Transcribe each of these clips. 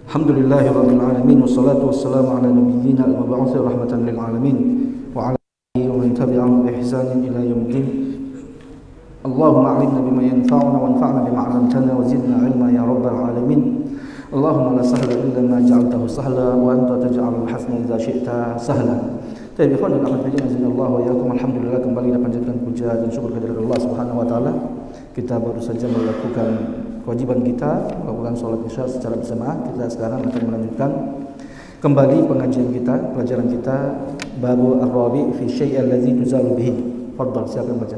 Alhamdulillahi rabbil alamin wassalatu wassalamu ala nabiyyina al-mab'uthi rahmatan lil alamin wa ala alihi wa man tabi'ahum bi ihsanin ila yaumiddin. Allahumma 'allimna bima yanfa'una wanfa'na bima 'allamtana wa zidna 'ilma ya rabbal alamin. Allahumma la sahla illa ma ja'altahu sahla wa anta taj'alul hasna idza syi'ta sahla. Baik, ikhwan dan akhwat fillah, wa iyyakum. Alhamdulillah, kembali kita panjatkan puja dan syukur kehadirat Allah Subhanahu wa taala. Kita baru saja melakukan kewajiban kita, melakukan sholat isya secara berjamaah. Kita sekarang akan melanjutkan kembali pengajian kita, pelajaran kita, Babul Ar-Rabi fi syai' allazi tuzalu bihi. Fadhal, silakan baca.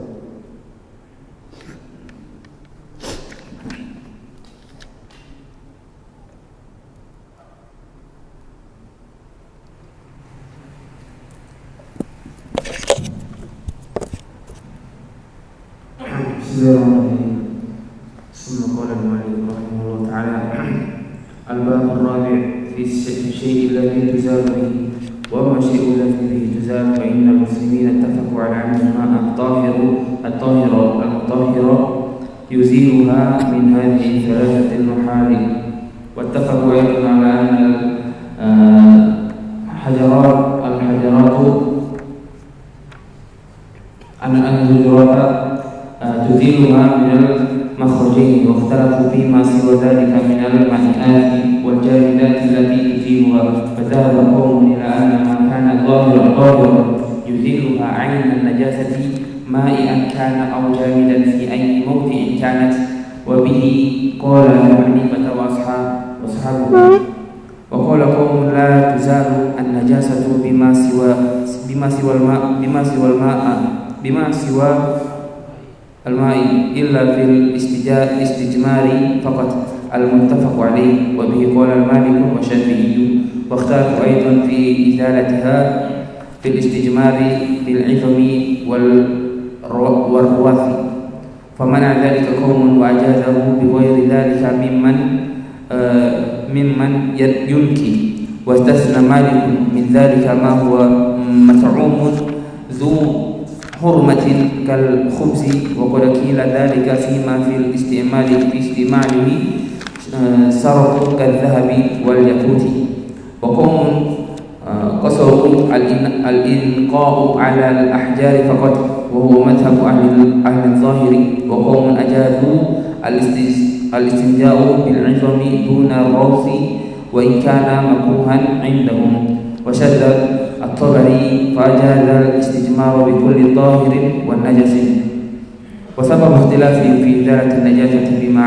Bismillahirrahmanirrahim. ثم قال المؤلف رحمه الله تعالى: الباب الرابع في الشيء الذي تزال به. وما الشيء الذي به تزال فإن المسلمين اتفقوا على أن الماء المطهر يزيلها من هذه الثلاثة المحال، واتفقوا أيضا على أن الحجرات تزيلها من المخرجين، واختلفوا فيما سوى ذلك من المائعات والجامدات التي تزيلها، فذهب قوم إلى أن ما كان ظاهرا يزيلها عين النجاسة مائعا كان أو جامدا في أي موضع كانت، وبه قال أبو حنيفة وأصحابه. وقال قوم لا تزال النجاسة بما سوى الماء إلا في الاستجمار فقط المتفق عليه، وبه قال المالك والشافعي. واختلفوا أيضا في إزالتها في الاستجمار بالعظم والرواث، فمنع ذلك قوم وأجازه بغير ذلك ممن ينكي، واستثنى مالك من ذلك ما هو مطعوم ذو حرمة كالخبز، وقد قيل ذلك فيما في استعماله سرط كالذهب والياقوت. وقوم قصروا الإنقاء على الأحجار فقط، وهو مذهب أهل الظاهر. وقوم أجازوا الاستنجاء بالعظم دون الروث وإن كان مكروها عندهم. وشذ الطبري فأجاز الاستجمار بكل طاهر والنجس. وسبب اختلافهم في إزالة النجاسة فيما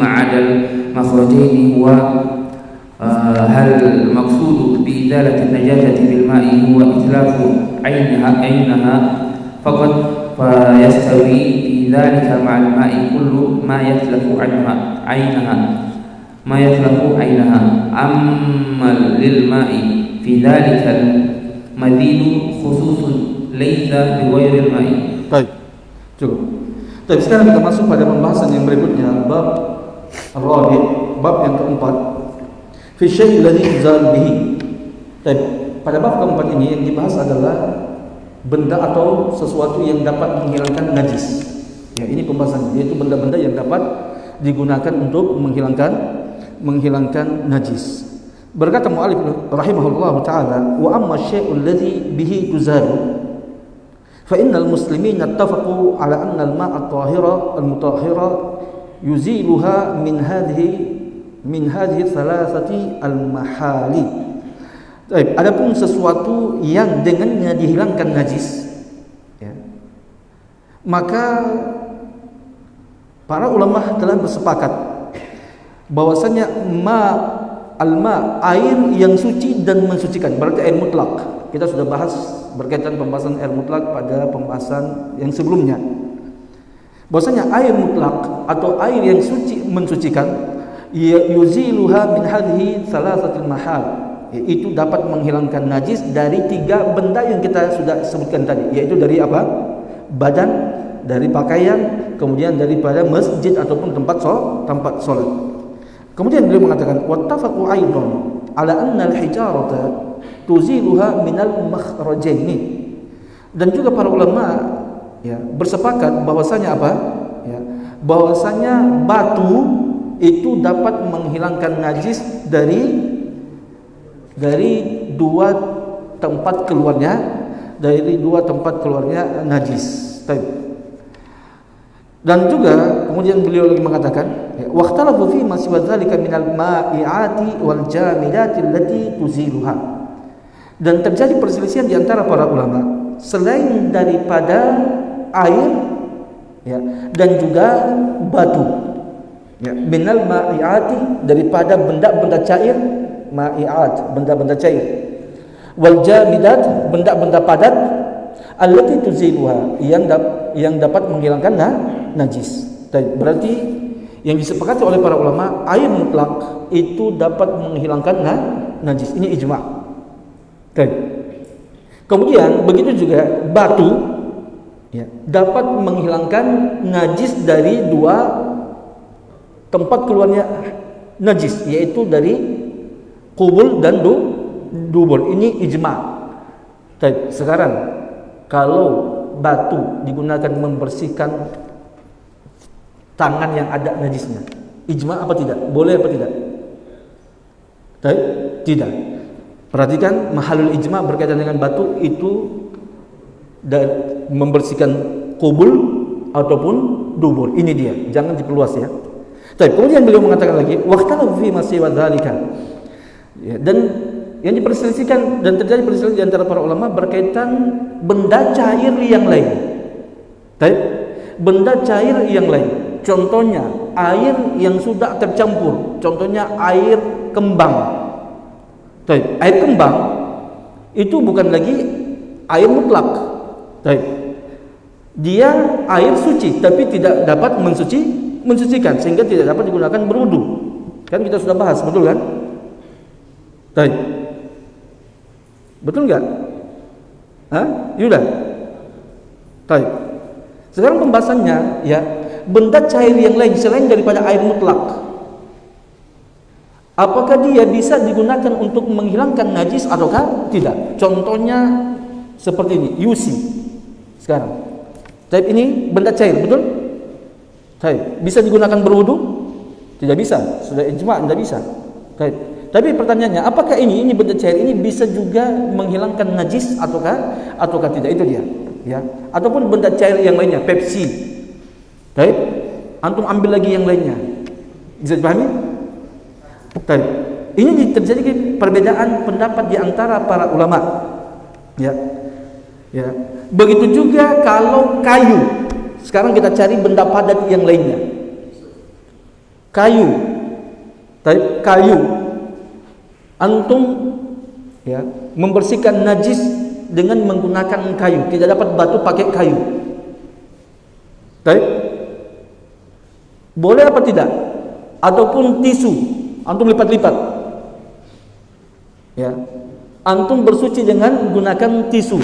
عدا المخرجين هو هل المقصود بإزالة النجاسة بالماء هو إتلاف عينها فقط فيستوي في ذلك مع الماء كل ما يتلف عينها أما للماء في ذلك المزيد خصوص ليس بغير الماء. Baik, cukup. Tapi sekarang kita masuk pada pembahasan yang berikutnya, bab Ar-Rabi', bab yang keempat, fi syai' alladhi tuzal bihi. Pada bab keempat ini yang dibahas adalah benda atau sesuatu yang dapat menghilangkan najis. Ya, ini pembahasannya, yaitu benda-benda yang dapat digunakan untuk menghilangkan najis. Berkata mu'allif rahimahullahu ta'ala, wa amma syai'ul ladzi bihi tuzalu fa innal muslimina ittafaqu ala anna al-ma'a at-tahira al-mutahhira yuziluha min hadhihi thalathati al-mahali. Adapun sesuatu yang dengannya dihilangkan najis, ya, maka para ulama telah bersepakat bahwasanya al-ma, air yang suci dan mensucikan, berarti air mutlak. Kita sudah bahas berkaitan pembahasan air mutlak pada pembahasan yang sebelumnya. Bahwasanya air mutlak atau air yang suci mensucikan, yuziluha min hadhihi thalathatil mahal, itu dapat menghilangkan najis dari tiga benda yang kita sudah sebutkan tadi, yaitu dari apa? Badan, dari pakaian, kemudian daripada masjid ataupun tempat solat. Kemudian beliau mengatakan wattafaqu aidan ala anna al-hijarata tuziluha minal makhrajaini. Dan juga para ulama ya bersepakat bahwasanya apa? Ya, bahwasanya batu itu dapat menghilangkan najis dari dua tempat keluarnya najis. Dan juga kemudian beliau lagi mengatakan, waqtalafu fi ma siwa dzalika minal ma'iati wal jamidati allati tuziluha. Dan terjadi perselisihan di antara para ulama selain daripada air, ya, dan juga batu, ya, minal ma'iati, daripada benda-benda cair, ma'iat, benda-benda cair, wal jamidat, benda-benda padat, allati tuziluha, yang dapat menghilangkan najis. Berarti yang disepakati oleh para ulama, air mutlak itu dapat menghilangkan najis. Ini ijma'. Kemudian begitu juga batu, ya, dapat menghilangkan najis dari dua tempat keluarnya najis, yaitu dari qubul dan dubur. Ini ijma'. Sekarang kalau batu digunakan membersihkan tangan yang ada najisnya, ijma' apa tidak? Boleh apa tidak? Tidak. Perhatikan, mahalul ijma' berkaitan dengan batu itu membersihkan kubul ataupun dubur. Ini dia, jangan diperluas ya. Kemudian beliau mengatakan lagi, waqtalafu fi ma siwa dzalika. Ya, dan yang diperselisihkan dan terjadi perselisihan di antara para ulama berkaitan benda cair yang lain. Benda cair yang lain. Contohnya air yang sudah tercampur, contohnya air kembang. Air kembang itu bukan lagi air mutlak. Dia air suci tapi tidak dapat mensucikan, sehingga tidak dapat digunakan berwudu. Kan kita sudah bahas, betul kan? Betul enggak? Yuda. Sekarang pembahasannya, ya, benda cair yang lain selain daripada air mutlak, apakah dia bisa digunakan untuk menghilangkan najis ataukah tidak? Contohnya seperti ini, UC. Sekarang, ini benda cair, betul? Bisa digunakan berwudu? Tidak bisa, sudah ijma', tidak bisa. Tapi pertanyaannya, apakah ini benda cair ini bisa juga menghilangkan najis ataukah tidak? Itu dia, ya. Ataupun benda cair yang lainnya, Pepsi. Antum ambil lagi yang lainnya. Bisa dipahami? Ini terjadi perbedaan pendapat di antara para ulama. Ya. Begitu juga kalau kayu. Sekarang kita cari benda padat yang lainnya. Kayu. Antum, ya, membersihkan najis dengan menggunakan kayu. Tidak dapat batu, pakai kayu. Boleh apa tidak? Ataupun tisu, antum lipat-lipat, ya, antum bersuci dengan gunakan tisu,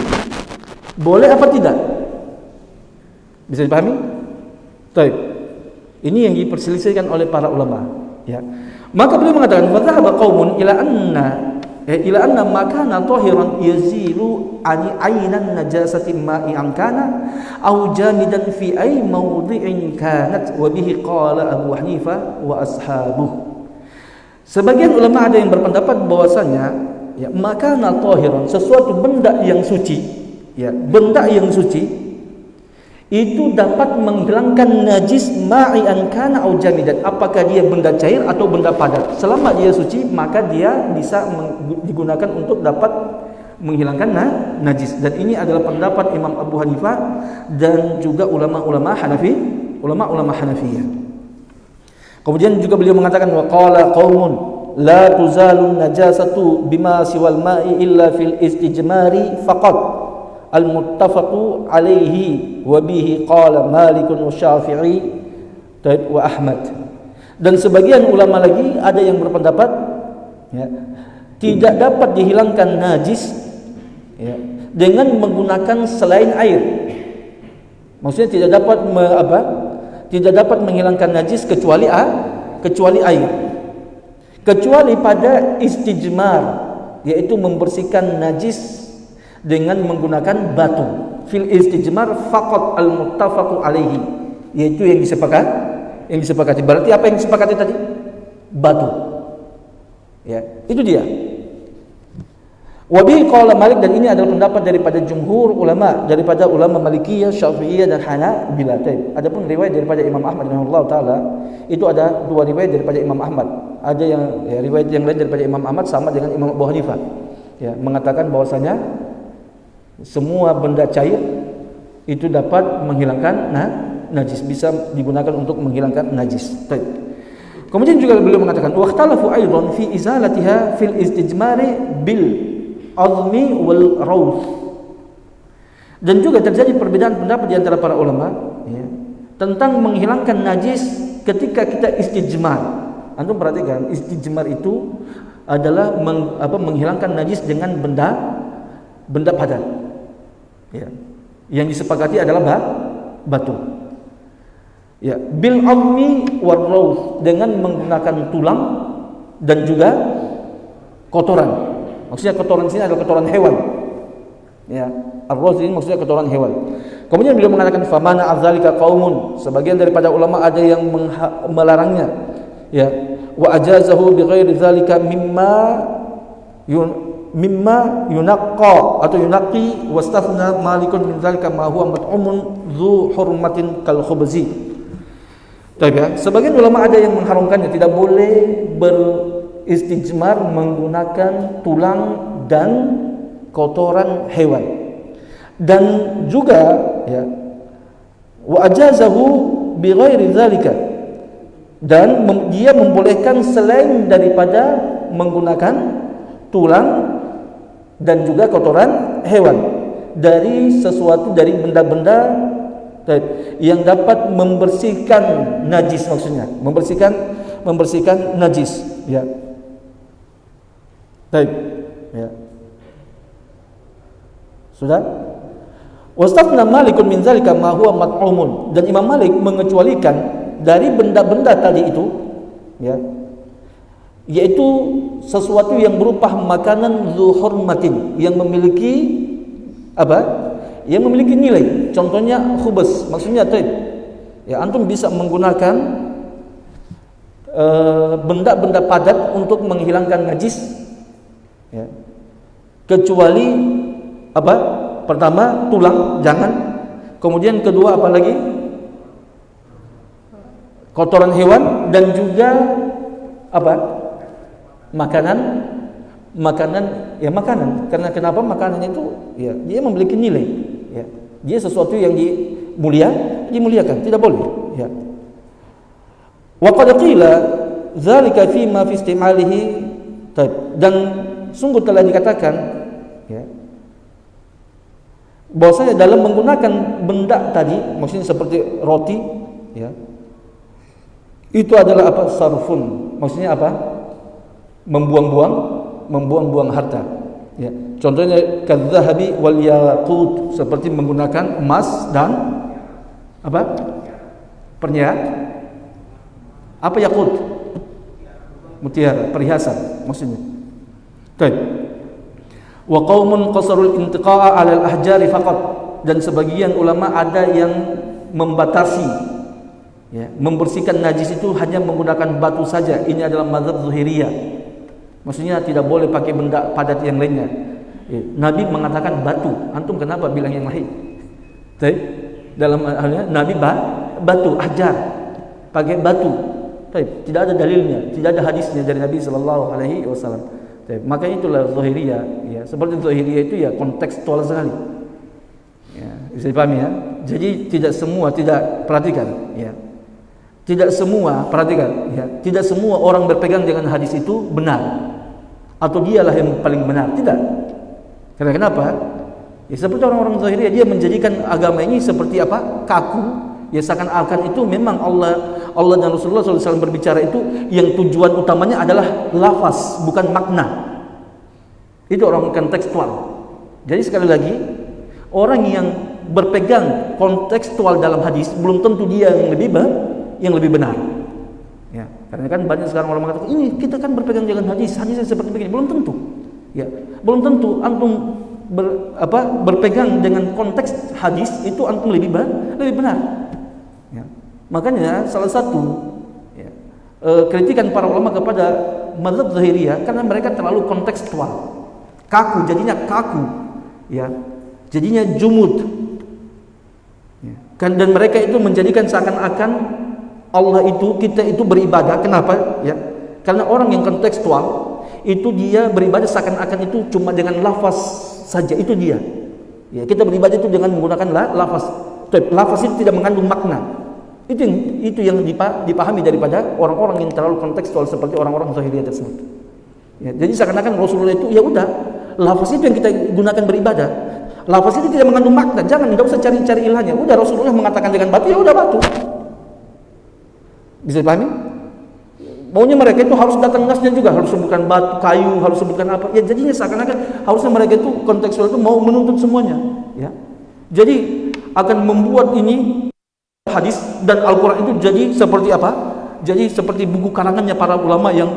boleh apa tidak? Bisa dipahami? Ini yang diperselisihkan oleh para ulama, ya. Maka beliau mengatakan, wa dhahaba qaumun ila anna ma kana tahiran yazilu ani aynan najasati ma'i an kana aw jamidan fi ay mawdi'in kanat, wa bihi qala Abu Hanifah wa ashabuh. Sebagian ulama ada yang berpendapat bahwasanya, ya, makana tahiran, sesuatu benda yang suci, ya, benda yang suci itu dapat menghilangkan najis ma'ian kana au jamidan, apakah dia benda cair atau benda padat. Selama dia suci, maka dia bisa digunakan untuk dapat menghilangkan najis. Dan ini adalah pendapat Imam Abu Hanifah dan juga ulama-ulama Hanafiyah. Kemudian juga beliau mengatakan, wa qala qaumun la tuzalun najasatu bima siwal ma'i illa fil istijmari faqat al-muttafaqu alaihi wa bihi qala Malik wa Syafi'i wa Ahmad. Dan sebagian ulama lagi ada yang berpendapat, ya, tidak dapat dihilangkan najis, ya, dengan menggunakan selain air. Maksudnya tidak dapat menghilangkan najis kecuali air. Kecuali pada istijmar, yaitu membersihkan najis dengan menggunakan batu. Fil istijmar faqat al-muttafaqu alaihi, yaitu yang yang disepakati. Berarti apa yang disepakati tadi? Batu. Ya, itu dia. Wabi qala Malik, dan ini adalah pendapat daripada jumhur ulama, daripada ulama Malikiyah, Syafi'iyah dan Hanabilah. Adapun riwayat daripada Imam Ahmad rahimahullah taala, itu ada dua riwayat daripada Imam Ahmad. Ada yang riwayat yang lain daripada Imam Ahmad sama dengan Imam Abu Hanifah. Ya, mengatakan bahwasanya semua benda cair itu dapat menghilangkan najis, bisa digunakan untuk menghilangkan najis. Kemudian juga beliau mengatakan waqtalafu aidan fi izalatiha fil istijmari bil azmi wal rawth. Dan juga terjadi perbedaan pendapat di antara para ulama ya, tentang menghilangkan najis ketika kita istijmar. Antum perhatikan, istijmar itu adalah menghilangkan najis dengan benda padat. Ya. Yang disepakati adalah batu. Ya, bil azmi wal rawth, dengan menggunakan tulang dan juga kotoran. Maksudnya kotoran sini adalah kotoran hewan. Ya, ar-rawth ini maksudnya kotoran hewan. Kemudian beliau mengatakan famana adzalika qaumun, sebagian daripada ulama ada yang melarangnya. Ya, wa ajazahu bighairi dzalika mimma yunaqqa atau yunaqi, wastafna malikun min dzalika ma huwa mat'umun dzu hurmatin kal khubzi. Ya, sebagian ulama ada yang mengharamkannya, tidak boleh beristijmar menggunakan tulang dan kotoran hewan. Dan juga ya, wa ajazahu bighairi dzalika, dan dia membolehkan selain daripada menggunakan tulang dan juga kotoran hewan dari sesuatu, dari benda-benda yang dapat membersihkan najis, maksudnya membersihkan najis, ya. Baik, ya. Sudah? Wastafna Malikun min zalika ma huwa mat'umun, dan Imam Malik mengecualikan dari benda-benda tadi itu, ya, yaitu sesuatu yang berupa makanan dzu hurmatin, yang memiliki apa? Yang memiliki nilai. Contohnya khubz, maksudnya ya, antum bisa menggunakan benda-benda padat untuk menghilangkan najis, ya. Kecuali apa? Pertama tulang, jangan. Kemudian kedua apa lagi? Kotoran hewan, dan juga apa? Makanan, ya makanan. Karena kenapa? Makanan itu ya dia memiliki nilai, ya. Dia sesuatu yang dimuliakan, tidak boleh, ya. Wa qad qila dzalika fi ma fi istimalihi, dan sungguh telah dikatakan, ya, bahwasanya dalam menggunakan benda tadi, maksudnya seperti roti, ya, itu adalah apa? Sarfun, maksudnya apa? Membuang-buang harta, ya. Contohnya kadzahabi wal yaqut, seperti menggunakan emas dan apa? Apa yaqut? Mutiara, perhiasan maksudnya. Baik. Wa qaumun qasarul intiqa'a 'alal ahjari faqat, dan sebagian ulama ada yang membatasi, ya, membersihkan najis itu hanya menggunakan batu saja. Ini adalah mazhab Zuhairiyah. Maksudnya tidak boleh pakai benda padat yang lainnya. Nabi mengatakan batu, antum kenapa bilang yang lain? Dalam halnya Nabi batu, ahjar, pakai batu. Tidak ada dalilnya, tidak ada hadisnya dari Nabi sallallahu alaihi wasallam. Maka itulah Zuhairiyah, ya. Seperti Zuhairiyah itu ya kontekstual sekali. Ya, bisa dipahami, ya. Jadi tidak semua, perhatikan, ya. Tidak semua, perhatikan, ya. Tidak semua orang berpegang dengan hadis itu benar, atau dialah yang paling benar. Tidak. Karena kenapa? Ya, seperti orang-orang Zahiriyah, dia menjadikan agama ini seperti apa? Kaku. Ya, seakan-akan itu memang Allah dan Rasulullah SAW berbicara itu yang tujuan utamanya adalah lafaz, bukan makna. Itu orang kontekstual. Jadi sekali lagi, orang yang berpegang kontekstual dalam hadis belum tentu dia yang lebih benar. Ya, karena kan banyak sekarang orang mengatakan ini kita kan berpegang dengan hadis seperti begini, belum tentu. Ya, belum tentu antum berpegang dengan konteks hadis itu antum lebih benar. Ya. Makanya salah satu ya, kritikan para ulama kepada mazhab Zahiriyah karena mereka terlalu kontekstual, kaku, jadinya kaku, ya, jadinya jumud, ya. Kan, dan mereka itu menjadikan seakan-akan Allah itu, kita itu beribadah. Kenapa? Ya, karena orang yang kontekstual itu dia beribadah seakan-akan itu cuma dengan lafaz saja, itu dia. Ya, kita beribadah itu dengan menggunakan lafaz. Lafaz itu tidak mengandung makna. Itu yang dipahami daripada orang-orang yang terlalu kontekstual seperti orang-orang Zahiriyah tersebut. Ya, jadi seakan-akan Rasulullah itu ya udah, lafaz itu yang kita gunakan beribadah. Lafaz itu tidak mengandung makna. Jangan, enggak usah cari-cari ilahnya. Udah, Rasulullah mengatakan dengan batu, ya udah batu. Bisa dipahami? Maunya mereka itu harus datang nasnya juga, harus sebutkan batu, kayu, harus sebutkan apa. Ya jadinya seakan-akan harusnya mereka itu kontekstual itu mau menuntut semuanya, ya. Jadi akan membuat ini hadis dan Al-Qur'an itu jadi seperti apa? Jadi seperti buku karangannya para ulama yang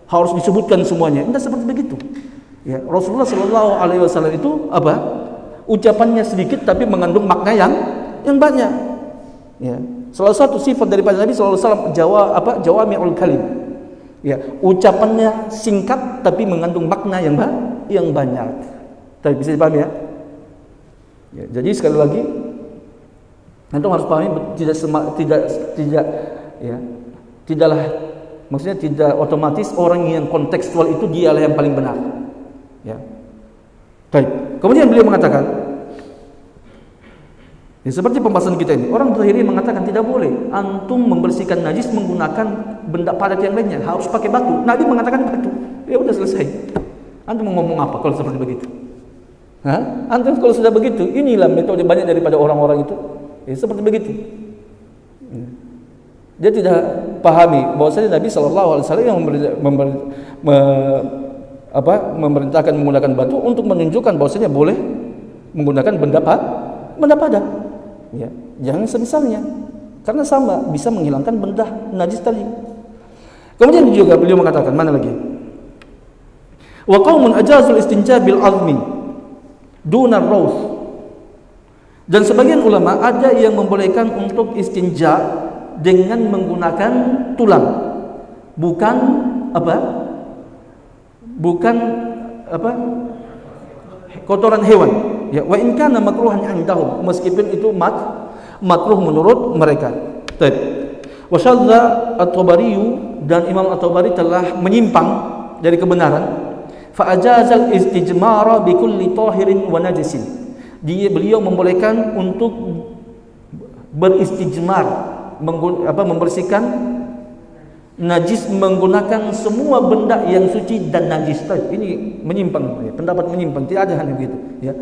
harus disebutkan semuanya. Tidak seperti begitu. Ya, Rasulullah Shallallahu alaihi wasallam itu apa? Ucapannya sedikit tapi mengandung makna yang banyak. Ya. Salah satu sifat daripada Nabi sallallahu alaihi wasallam jawami'ul kalim. Ya, ucapannya singkat tapi mengandung makna yang banyak. Tapi bisa dipahami ya? Ya, jadi sekali lagi antum harus pahami tidaklah maksudnya tidak otomatis orang yang kontekstual itu dialah yang paling benar. Ya. Baik. Kemudian beliau mengatakan, ya, seperti pembahasan kita ini, orang Zahiri mengatakan tidak boleh antum membersihkan najis menggunakan benda padat yang lainnya, harus pakai batu. Nabi mengatakan batu. Ya udah selesai. Antum mau ngomong apa kalau seperti begitu? Hah? Antum kalau sudah begitu, inilah metode banyak daripada orang-orang itu. Ya, seperti begitu. Dia tidak pahami bahwasanya Nabi Shallallahu Alaihi Wasallam yang memerintahkan menggunakan batu untuk menunjukkan bahwasanya boleh menggunakan benda padat. Ya, jangan semisalnya, karena sama bisa menghilangkan benda najis tadi. Kemudian juga beliau mengatakan, mana lagi? Wa qaumun ajazul istinja bil azmi duna raus. Dan sebagian ulama ada yang membolehkan untuk istinja dengan menggunakan tulang, bukan kotoran hewan. Ya, wa in kana makruhan 'indahum, meskipun itu makruh menurut mereka. Baik. Wa syadza at-Tabari, dan Imam at-Tabari telah menyimpang dari kebenaran. Fa ajazal istijmara bi kulli tahirin wa najisin. Beliau membolehkan untuk beristijmar, membersihkan najis menggunakan semua benda yang suci dan najis. Ini menyimpang, pendapat menyimpang, tidak ada hal begitu. Ya.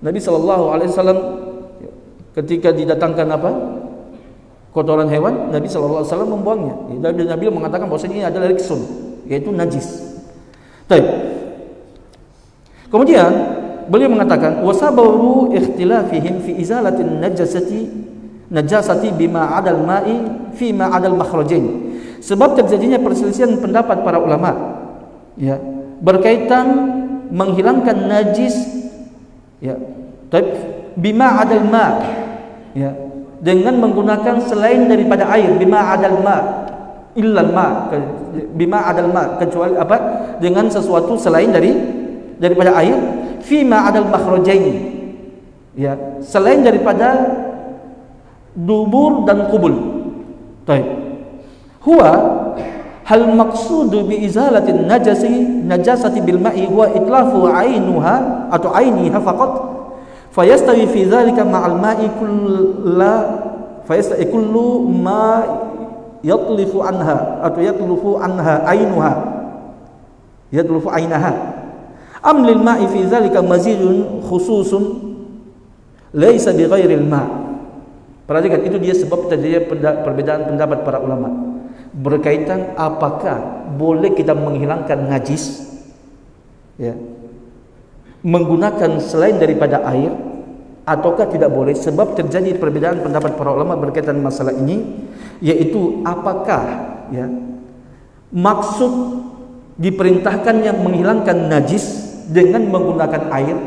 Nabi Shallallahu Alaihi Wasallam ketika didatangkan kotoran hewan, Nabi Shallallahu Alaihi Wasallam membuangnya. Dan Nabi mengatakan bahwa ini adalah riksun, yaitu najis. Kemudian beliau mengatakan wasabaru ikhtilafihim fi izalatin najasati bima adal ma'i fi ma adal makhrajain. Sebab terjadinya perselisihan pendapat para ulama, ya, berkaitan menghilangkan najis, ya, bima adal ma, ya, dengan menggunakan selain daripada air, bima adal ma illa ma, bima adal ma, kecuali dengan sesuatu selain daripada air, fima adal makhrajain, ya, selain daripada dubur dan kubul. Huwa hal maqsudu bi izalatin najasati bil ma'i huwa itlafu ainuha atau ainiha faqat, fayastawi fi dzalika ma'al ma'i kullu ma yatlufu anha atau yatlufu anha ainuha, yatlufu ainaha. Am lil ma'i fi dzalika mazidun khususun laisa bi ghairil ma'. Perhatikan, itu dia sebab terjadi perbedaan pendapat para ulama berkaitan apakah boleh kita menghilangkan najis, ya, menggunakan selain daripada air ataukah tidak boleh. Sebab terjadi perbedaan pendapat para ulama berkaitan masalah ini, yaitu apakah, ya, maksud diperintahkannya menghilangkan najis dengan menggunakan air.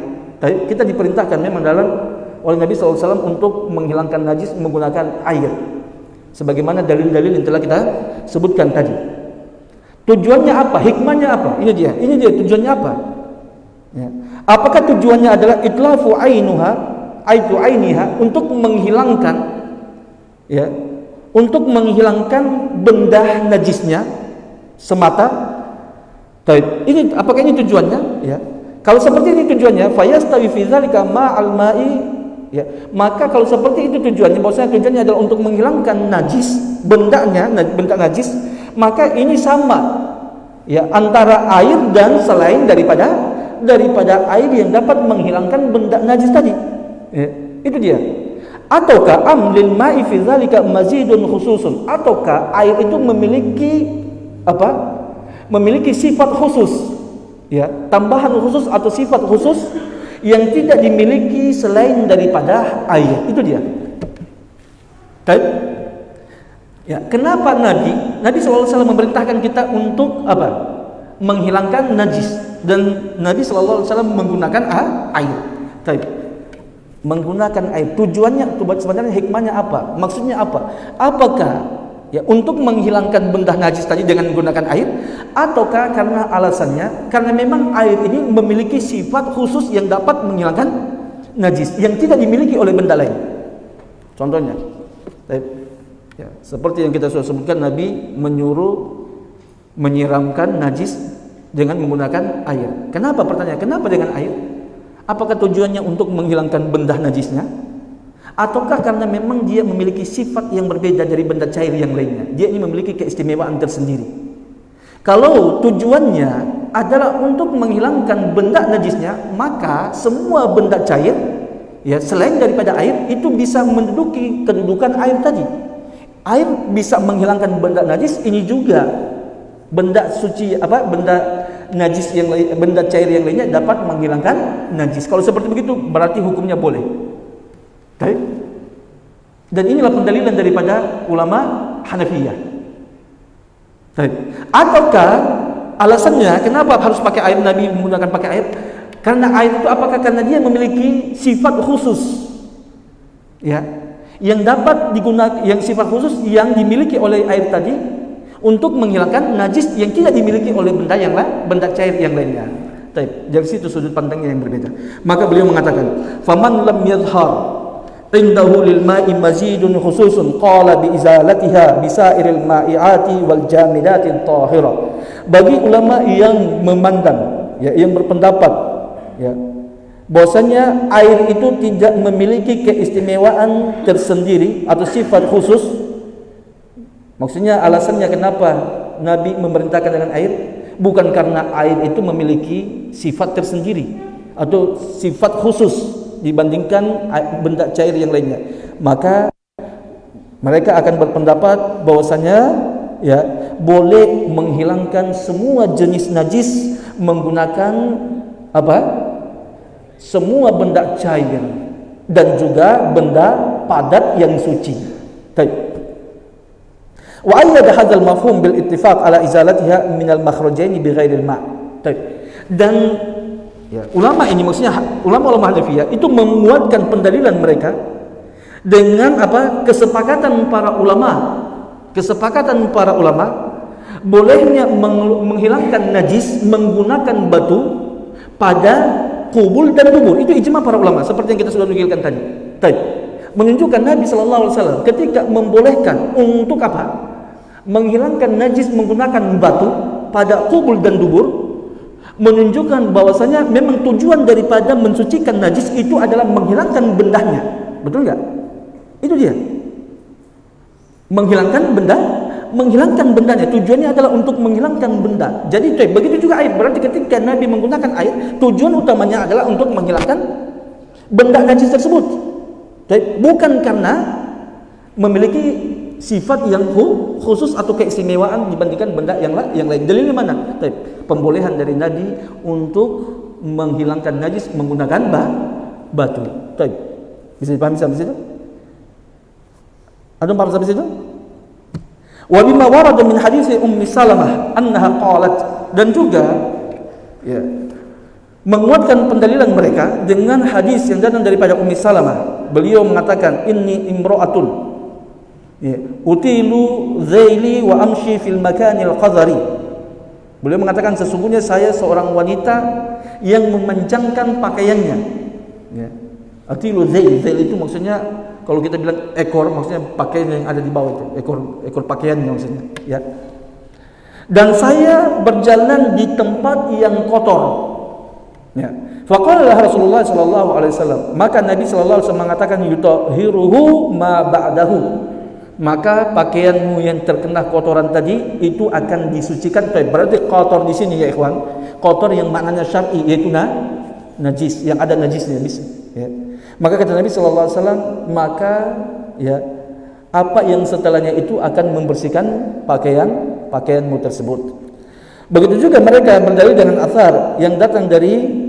Kita diperintahkan memang oleh Nabi SAW untuk menghilangkan najis menggunakan air. Sebagaimana dalil-dalil yang telah kita sebutkan tadi. Tujuannya apa? Hikmahnya apa? Ini dia tujuannya apa? Ya. Apakah tujuannya adalah itlafu ainiha untuk menghilangkan, ya, untuk menghilangkan benda najisnya semata? Ini apakah ini tujuannya? Ya. Kalau seperti ini tujuannya, fayastawi fi dzalika ma'al ma'i, ya, maka kalau seperti itu tujuannya, bahwasanya tujuannya adalah untuk menghilangkan najis, benda najis, maka ini sama, ya, antara air dan selain daripada air yang dapat menghilangkan benda najis tadi. Ya, itu dia. Ataukah amlil ma'i fi dzalika mazidun khususun, ataukah air itu memiliki apa? Memiliki sifat khusus, ya, tambahan khusus atau sifat khusus yang tidak dimiliki selain daripada air. Itu dia. Baik. Ya, kenapa Nabi SAW memerintahkan kita untuk apa? Menghilangkan najis, dan Nabi SAW menggunakan air. Baik. Menggunakan air. Tujuannya, sebenarnya hikmahnya apa? Maksudnya apa? Apakah, ya, untuk menghilangkan benda najis tadi dengan menggunakan air, ataukah karena alasannya karena memang air ini memiliki sifat khusus yang dapat menghilangkan najis yang tidak dimiliki oleh benda lain. Contohnya, ya, seperti yang kita sudah sebutkan, Nabi menyuruh menyiramkan najis dengan menggunakan air. Kenapa? Pertanyaan, kenapa dengan air? Apakah tujuannya untuk menghilangkan benda najisnya, ataukah karena memang dia memiliki sifat yang berbeda dari benda cair yang lainnya? Dia ini memiliki keistimewaan tersendiri. Kalau tujuannya adalah untuk menghilangkan benda najisnya, maka semua benda cair, ya, selain daripada air itu bisa menduduki kedudukan air tadi. Air bisa menghilangkan benda najis, ini juga benda suci, benda najis yang lain, benda cair yang lainnya dapat menghilangkan najis. Kalau seperti begitu berarti hukumnya boleh. Baik. Dan inilah pendalilan daripada ulama Hanafiyah. Baik. Ataukah alasannya kenapa harus pakai air, Nabi menggunakan pakai air? Karena air itu apakah karena dia memiliki sifat khusus, ya, yang dapat digunakan, yang sifat khusus yang dimiliki oleh air tadi untuk menghilangkan najis yang tidak dimiliki oleh benda cair yang lainnya. Baik. Dari situ sudut pandangnya yang berbeda. Maka beliau mengatakan, "Faman lam yadhhar indahu lil ma'i mazidun khususun qala bi izalatiha bisairil ma'iati wal jamidatin tahira." Bagi ulama yang memandang, ya, yang berpendapat, ya, bahwasanya air itu tidak memiliki keistimewaan tersendiri atau sifat khusus. Maksudnya alasannya kenapa Nabi memerintahkan dengan air, bukan karena air itu memiliki sifat tersendiri atau sifat khusus dibandingkan benda cair yang lainnya, maka mereka akan berpendapat bahwasanya, ya, boleh menghilangkan semua jenis najis menggunakan apa? Semua benda cair dan juga benda padat yang suci. Baik. Wa ayyada hadzal mafhum bil ittifaq ala izalatiha min al makhrajaini bi ghairil ma'. Baik. Dan, ya, ulama ini, maksudnya ulama-ulama Hanafiyah itu menguatkan pendalilan mereka dengan apa? Kesepakatan para ulama bolehnya menghilangkan najis menggunakan batu pada kubul dan dubur. Itu ijma para ulama seperti yang kita sudah nukilkan tadi. Baik. Menunjukkan Nabi sallallahu alaihi wasallam ketika membolehkan untuk apa? Menghilangkan najis menggunakan batu pada kubul dan dubur, menunjukkan bahwasanya memang tujuan daripada mensucikan najis itu adalah menghilangkan bendanya. Betul enggak? Itu dia. Menghilangkan bendanya. Tujuannya adalah untuk menghilangkan benda. Jadi begitu juga air. Berarti ketika Nabi menggunakan air, tujuan utamanya adalah untuk menghilangkan benda najis tersebut. Bukan karena memiliki sifat yang khusus atau keistimewaan dibandingkan benda yang lain. Dalilnya mana? Pembolehan dari Nabi untuk menghilangkan najis menggunakan batu. Bisa dipahami sampai situ? Ada paham sampai situ? Wa bima warada min hadits Ummi Salamah annaha qalat, dan juga, ya, menguatkan pendalilan mereka dengan hadis yang datang daripada Ummi Salamah. Beliau mengatakan, inni imra'atun, Ya, utilu zaili wa amshi fil makanil qadari. Beliau mengatakan sesungguhnya saya seorang wanita yang memanjangkan pakaiannya. Ya. Utilu zail, zail itu maksudnya kalau kita bilang ekor, maksudnya pakaian yang ada di bawah itu, ekor pakaiannya maksudnya, ya. Dan saya berjalan di tempat yang kotor. Ya. Faqala Rasulullah sallallahu alaihi wasallam, maka Nabi sallallahu alaihi wasallam mengatakan yutahhiruhu ma ba'dahu. Maka pakaianmu yang terkena kotoran tadi itu akan disucikan. Berarti kotor di sini ya ikhwan, kotor yang maknanya syar'i yaitu najis, yang ada najisnya bisa. Ya. Maka kata Nabi sallallahu alaihi wasallam, maka ya apa yang setelahnya itu akan membersihkan pakaianmu tersebut. Begitu juga mereka berdalil dengan athar yang datang dari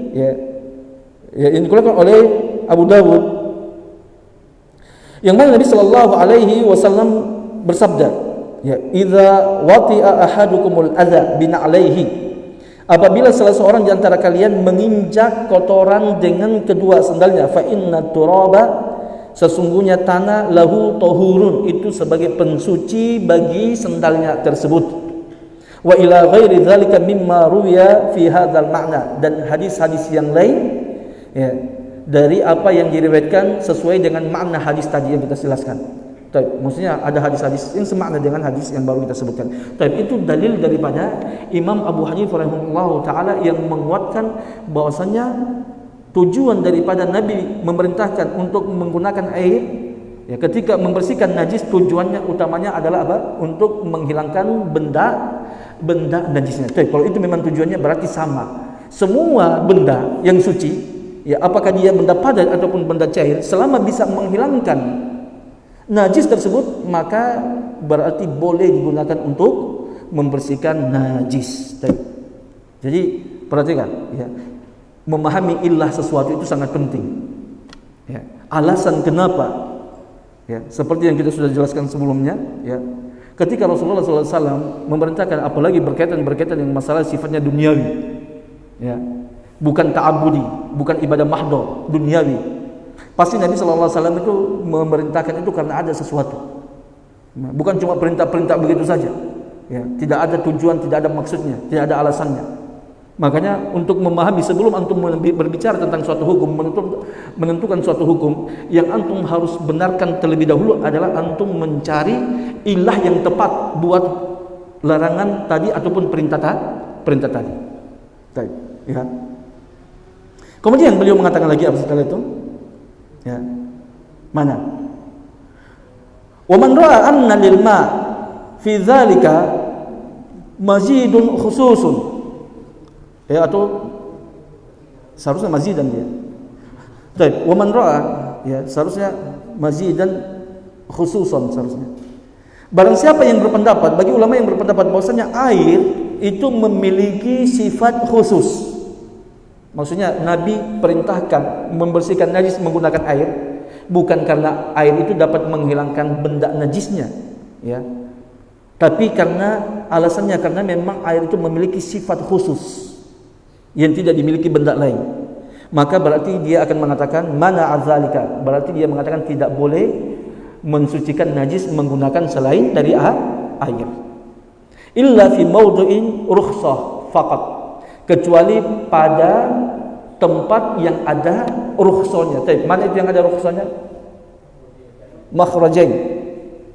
yang dikeluarkan oleh Abu Dawud, yang mana Nabi sallallahu alaihi wasallam bersabda, ya, idza wati'a ahadukumul adza bina'alaihi, apabila salah seorang di antara kalian menginjak kotoran dengan kedua sandalnya, fa inna turaba, sesungguhnya tanah, lahu tahurun, itu sebagai pensuci bagi sandalnya tersebut. Wa ila ghairi dzalika mimma ruwiya fi hadzal ma'na, dan hadis-hadis yang lain ya dari apa yang diriwayatkan sesuai dengan makna hadis tadi yang kita jelaskan. Maksudnya ada hadis-hadis yang semakna dengan hadis yang baru kita sebutkan. Itu dalil daripada Imam Abu Hanifah rahimahullahu taala yang menguatkan bahwasanya tujuan daripada Nabi memerintahkan untuk menggunakan air ya ketika membersihkan najis, tujuannya utamanya adalah apa? Untuk menghilangkan benda najisnya. Kalau itu memang tujuannya berarti sama. Semua benda yang suci, ya apakah dia benda padat ataupun benda cair, selama bisa menghilangkan najis tersebut, maka berarti boleh digunakan untuk membersihkan najis. Jadi perhatikan, ya, memahami illah sesuatu itu sangat penting. Ya, alasan kenapa, ya, seperti yang kita sudah jelaskan sebelumnya, ya, ketika Rasulullah SAW memerintahkan, apalagi berkaitan dengan masalah sifatnya duniawi, ya, bukan ta'abudi, bukan ibadah mahdoh, duniawi, pasti Nabi SAW itu memerintahkan itu karena ada sesuatu, bukan cuma perintah-perintah begitu saja, ya, tidak ada tujuan, tidak ada maksudnya, tidak ada alasannya. Makanya untuk memahami, sebelum antum berbicara tentang suatu hukum, menentukan suatu hukum, yang antum harus benarkan terlebih dahulu adalah antum mencari ilah yang tepat buat larangan tadi ataupun perintah tadi. Ya. Kemudian beliau mengatakan lagi apa setelah itu? Ya. Mana? Wa man ra'a anna lil ma fi dzalika mazidun khususun. Ya, atau seharusnya mazidan dia. Baik, wa man ra'a, ya, seharusnya mazidan khususan seharusnya. Barang siapa yang berpendapat, bagi ulama yang berpendapat bahwasanya air itu memiliki sifat khusus. Maksudnya Nabi perintahkan membersihkan najis menggunakan air bukan karena air itu dapat menghilangkan benda najisnya, ya. Tapi karena alasannya karena memang air itu memiliki sifat khusus yang tidak dimiliki benda lain. Maka berarti dia akan mengatakan mana azalika, berarti dia mengatakan tidak boleh mensucikan najis menggunakan selain dari air. Illa fi mawdu'in rukhsah faqat, kecuali pada tempat yang ada rukhsahnya. Mana itu yang ada rukhsahnya? Makhrajain.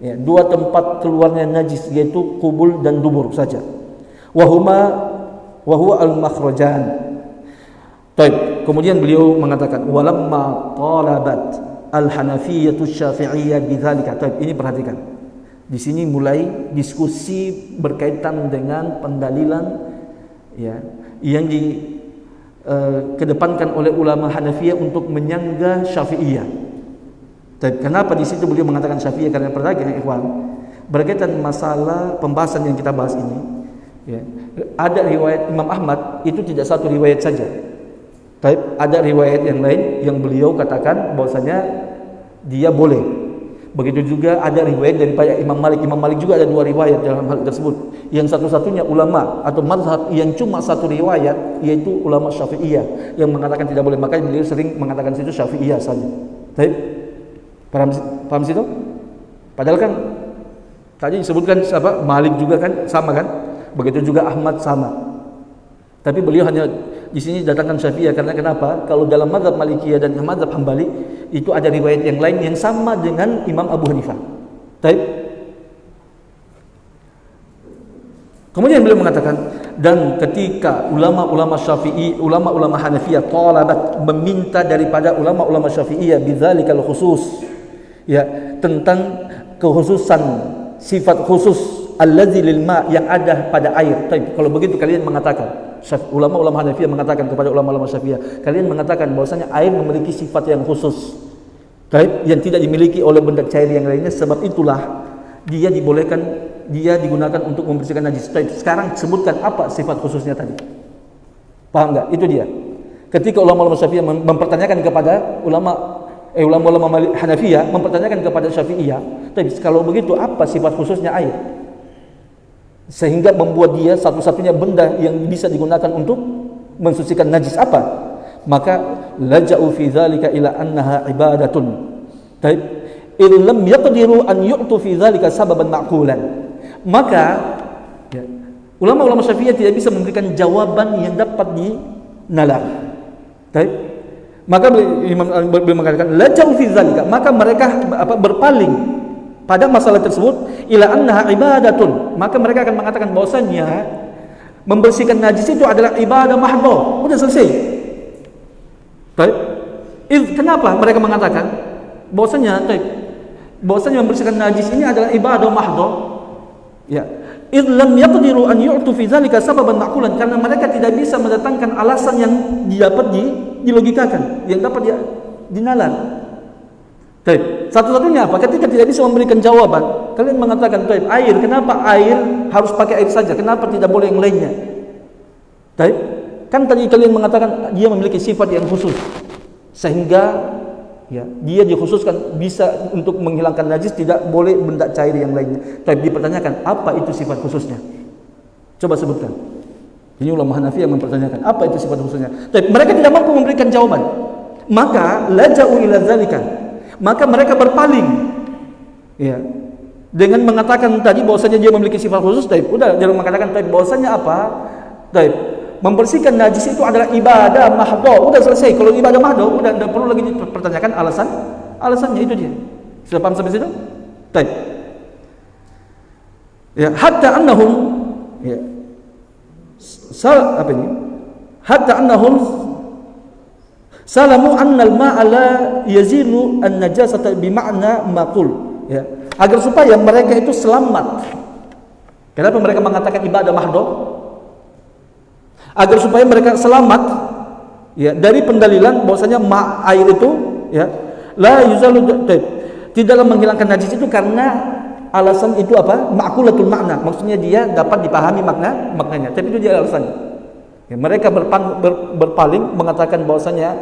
Ya, dua tempat keluarnya najis, yaitu kubul dan dubur saja. Wa huwa al-makhrajan. Baik, kemudian beliau mengatakan walamma talabat al-Hanafiyyah Syafi'iyyah bidzalika. Baik, ini perhatikan. Di sini mulai diskusi berkaitan dengan pendalilan, ya, yang kedepankan oleh ulama Hanafiyah untuk menyangga Syafi'iyah. Kenapa di situ beliau mengatakan Syafi'iyah? Karena perhatikan ikhwan, berkaitan masalah pembahasan yang kita bahas ini, ya, ada riwayat Imam Ahmad itu tidak satu riwayat saja. Ada riwayat yang lain yang beliau katakan bahwasanya dia boleh. Begitu juga ada riwayat daripada Imam Malik. Imam Malik juga ada dua riwayat dalam hal tersebut. Yang satu-satunya ulama atau mazhab yang cuma satu riwayat, yaitu ulama Syafi'iyah yang mengatakan tidak boleh. Makanya beliau sering mengatakan situ Syafi'iyah saja. Paham situ? Padahal kan Tadi disebutkan siapa? Malik juga kan sama kan? Begitu juga Ahmad sama. Tapi beliau hanya di sini datangkan Syafi'iyah karena kenapa? Kalau dalam mazhab Malikiyah dan mazhab Hambali itu ada riwayat yang lain yang sama dengan Imam Abu Hanifah. Baik. Kemudian beliau mengatakan, dan ketika ulama-ulama Syafi'i, ulama-ulama Hanafiyah talabat meminta daripada ulama-ulama Syafi'iyah bidzalikal khusus, ya, tentang kekhususan sifat khusus allazi lil ma yang ada pada air. Baik, kalau begitu kalian mengatakan, ulama-ulama Hanafiyah mengatakan kepada ulama-ulama Syafi'iyah, kalian mengatakan bahwasanya air memiliki sifat yang khusus, baik, yang tidak dimiliki oleh benda cair yang lainnya, sebab itulah dia dibolehkan, dia digunakan untuk membersihkan najis. Baik, sekarang sebutkan apa sifat khususnya tadi. Paham enggak? Itu dia. Ketika ulama-ulama Syafi'iyah mempertanyakan kepada ulama-ulama Hanafiyah mempertanyakan kepada Syafi'iyah, tapi kalau begitu apa sifat khususnya air sehingga membuat dia satu-satunya benda yang bisa digunakan untuk mensucikan najis apa? Maka laja'u fi dzalika ila annaha ibadatun. Baik, illam yaqdiru an yu'tu fi dzalika sababan ma'qulan. Maka ya, ulama-ulama Syafi'iyah tidak bisa memberikan jawaban yang dapat dinalar. Baik, maka Imam mengatakan laja'u fi dzalika, maka mereka berpaling pada masalah tersebut ila annaha ibadatun, maka mereka akan mengatakan bahwasanya membersihkan najis itu adalah ibadah mahdhah. Sudah selesai. Baik. Kenapa mereka mengatakan bahwasanya membersihkan najis ini adalah ibadah mahdhah? Ya. Idh lam yaqdiru an yu'tu fi dzalika sababan ma'qulan, karena mereka tidak bisa mendatangkan alasan yang dapat dilogikakan, yang dapat dinalar. Baik, satu-satunya apa? Ketika tidak bisa memberikan jawaban, kalian mengatakan, baik, air, kenapa air harus pakai air saja? Kenapa tidak boleh yang lainnya? Baik, kan tadi kalian mengatakan dia memiliki sifat yang khusus, sehingga ya, dia dikhususkan bisa untuk menghilangkan najis, tidak boleh benda cair yang lainnya. Tapi dipertanyakan, apa itu sifat khususnya? Coba sebutkan. Ini ulama Hanafi yang mempertanyakan, apa itu sifat khususnya? Tapi mereka tidak mampu memberikan jawaban. Maka laja'u ila dzalika, maka mereka berpaling, ya, dengan mengatakan tadi bahwasanya dia memiliki sifat khusus. Taib, udah jangan mengatakan taib bahwasanya apa? Taib, membersihkan najis itu adalah ibadah mahdhah. Udah selesai. Kalau ibadah mahdhah, udah tidak perlu lagi dipertanyakan alasannya, itu dia. Sudah paham sampai situ? Taib. Ya, hatta annahum, ya, hatta annahum salamu annal ma'a la yazilu an-najasata bima'na maqul, ya, agar supaya mereka itu selamat. Kenapa mereka mengatakan ibadah mahdhah? Agar supaya mereka selamat, ya, dari pendalilan bahwasanya air itu, ya, la yuzalu, tidaklah menghilangkan najis itu karena alasan itu apa? Ma'qulatul makna, maksudnya dia dapat dipahami maknanya. Tapi itu dia alasannya. Ya, mereka berpaling mengatakan bahwasanya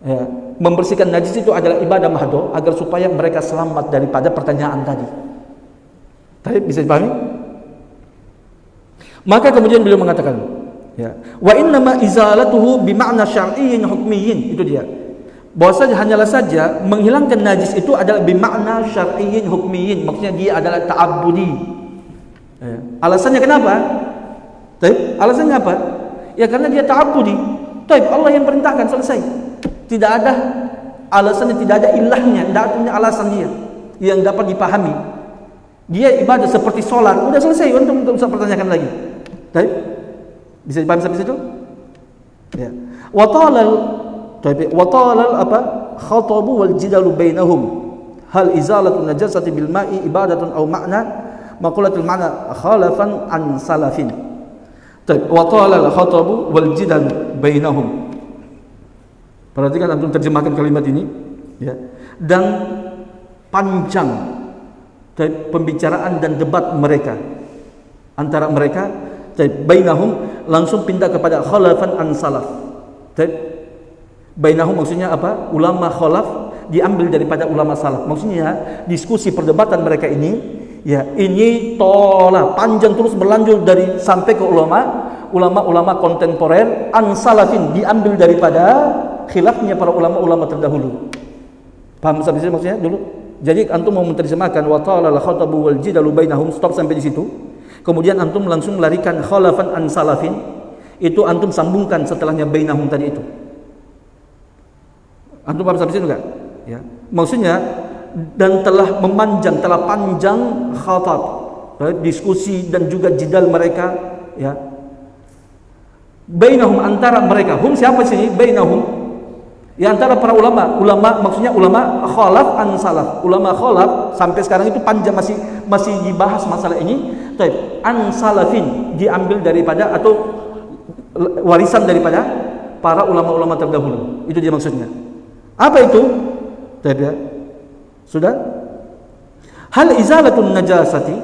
ya, membersihkan najis itu adalah ibadah mahdhah agar supaya mereka selamat daripada pertanyaan tadi. Tapi bisa dipahami? Maka kemudian beliau mengatakan, ya, wa innama izalatuhu bima'na syar'iyyin hukmiyyin, itu dia. Bahwasanya hanyalah saja menghilangkan najis itu adalah bima'na syar'iyyin hukmiyyin, maksudnya dia adalah ta'abbudi. Ya. Alasannya kenapa? Alasannya apa? Ya karena dia ta'abbudi. Allah yang perintahkan, selesai. Tidak ada alasannya, tidak ada ilahnya, tidak punya alasan dia yang dapat dipahami. Dia ibadah seperti sholat, udah selesai, untuk usah pertanyakan lagi. Baik, bisa dipahami sampai situ? Ya. Wa talal apa? Khatabu wal jidalu bainahum. Hal izalatun najasati bil ma'i ibadatun aw ma'na maqulatul ma'na khalafan an salafin. Wa talal khatabu wal jidal bainahum. Perhatikan antum terjemahkan kalimat ini, ya. Dan panjang pembicaraan dan debat mereka antara mereka, bainahum, langsung pindah kepada khalafan an salaf. Bainahum maksudnya apa? Ulama khalaf diambil daripada ulama salaf. Maksudnya diskusi perdebatan mereka ini, ya, ini tolah panjang terus berlanjut dari sampai ke ulama kontemporer an salafin, diambil daripada khilafnya para ulama-ulama terdahulu. Paham sampai sini maksudnya dulu? Jadi antum mau menerjemahkan wa talal khatabu wal jidalu bainahum, stop sampai di situ. Kemudian antum langsung larikan khalafan an salafin, itu antum sambungkan setelahnya bainahum tadi itu. Antum paham sampai situ enggak? Ya. Maksudnya dan telah memanjang, telah panjang khatab, diskusi dan juga jidal mereka, ya. Bainahum, antara mereka. Hum siapa sini? Bainahum. Ya, antara para ulama maksudnya ulama khalaf an salaf. Ulama khalaf sampai sekarang itu panjang, masih dibahas masalah ini. Taib, an salafin diambil daripada atau warisan daripada para ulama-ulama terdahulu. Itu dia maksudnya. Apa itu? Taib ya. Sudah? Hal izalatun najasati,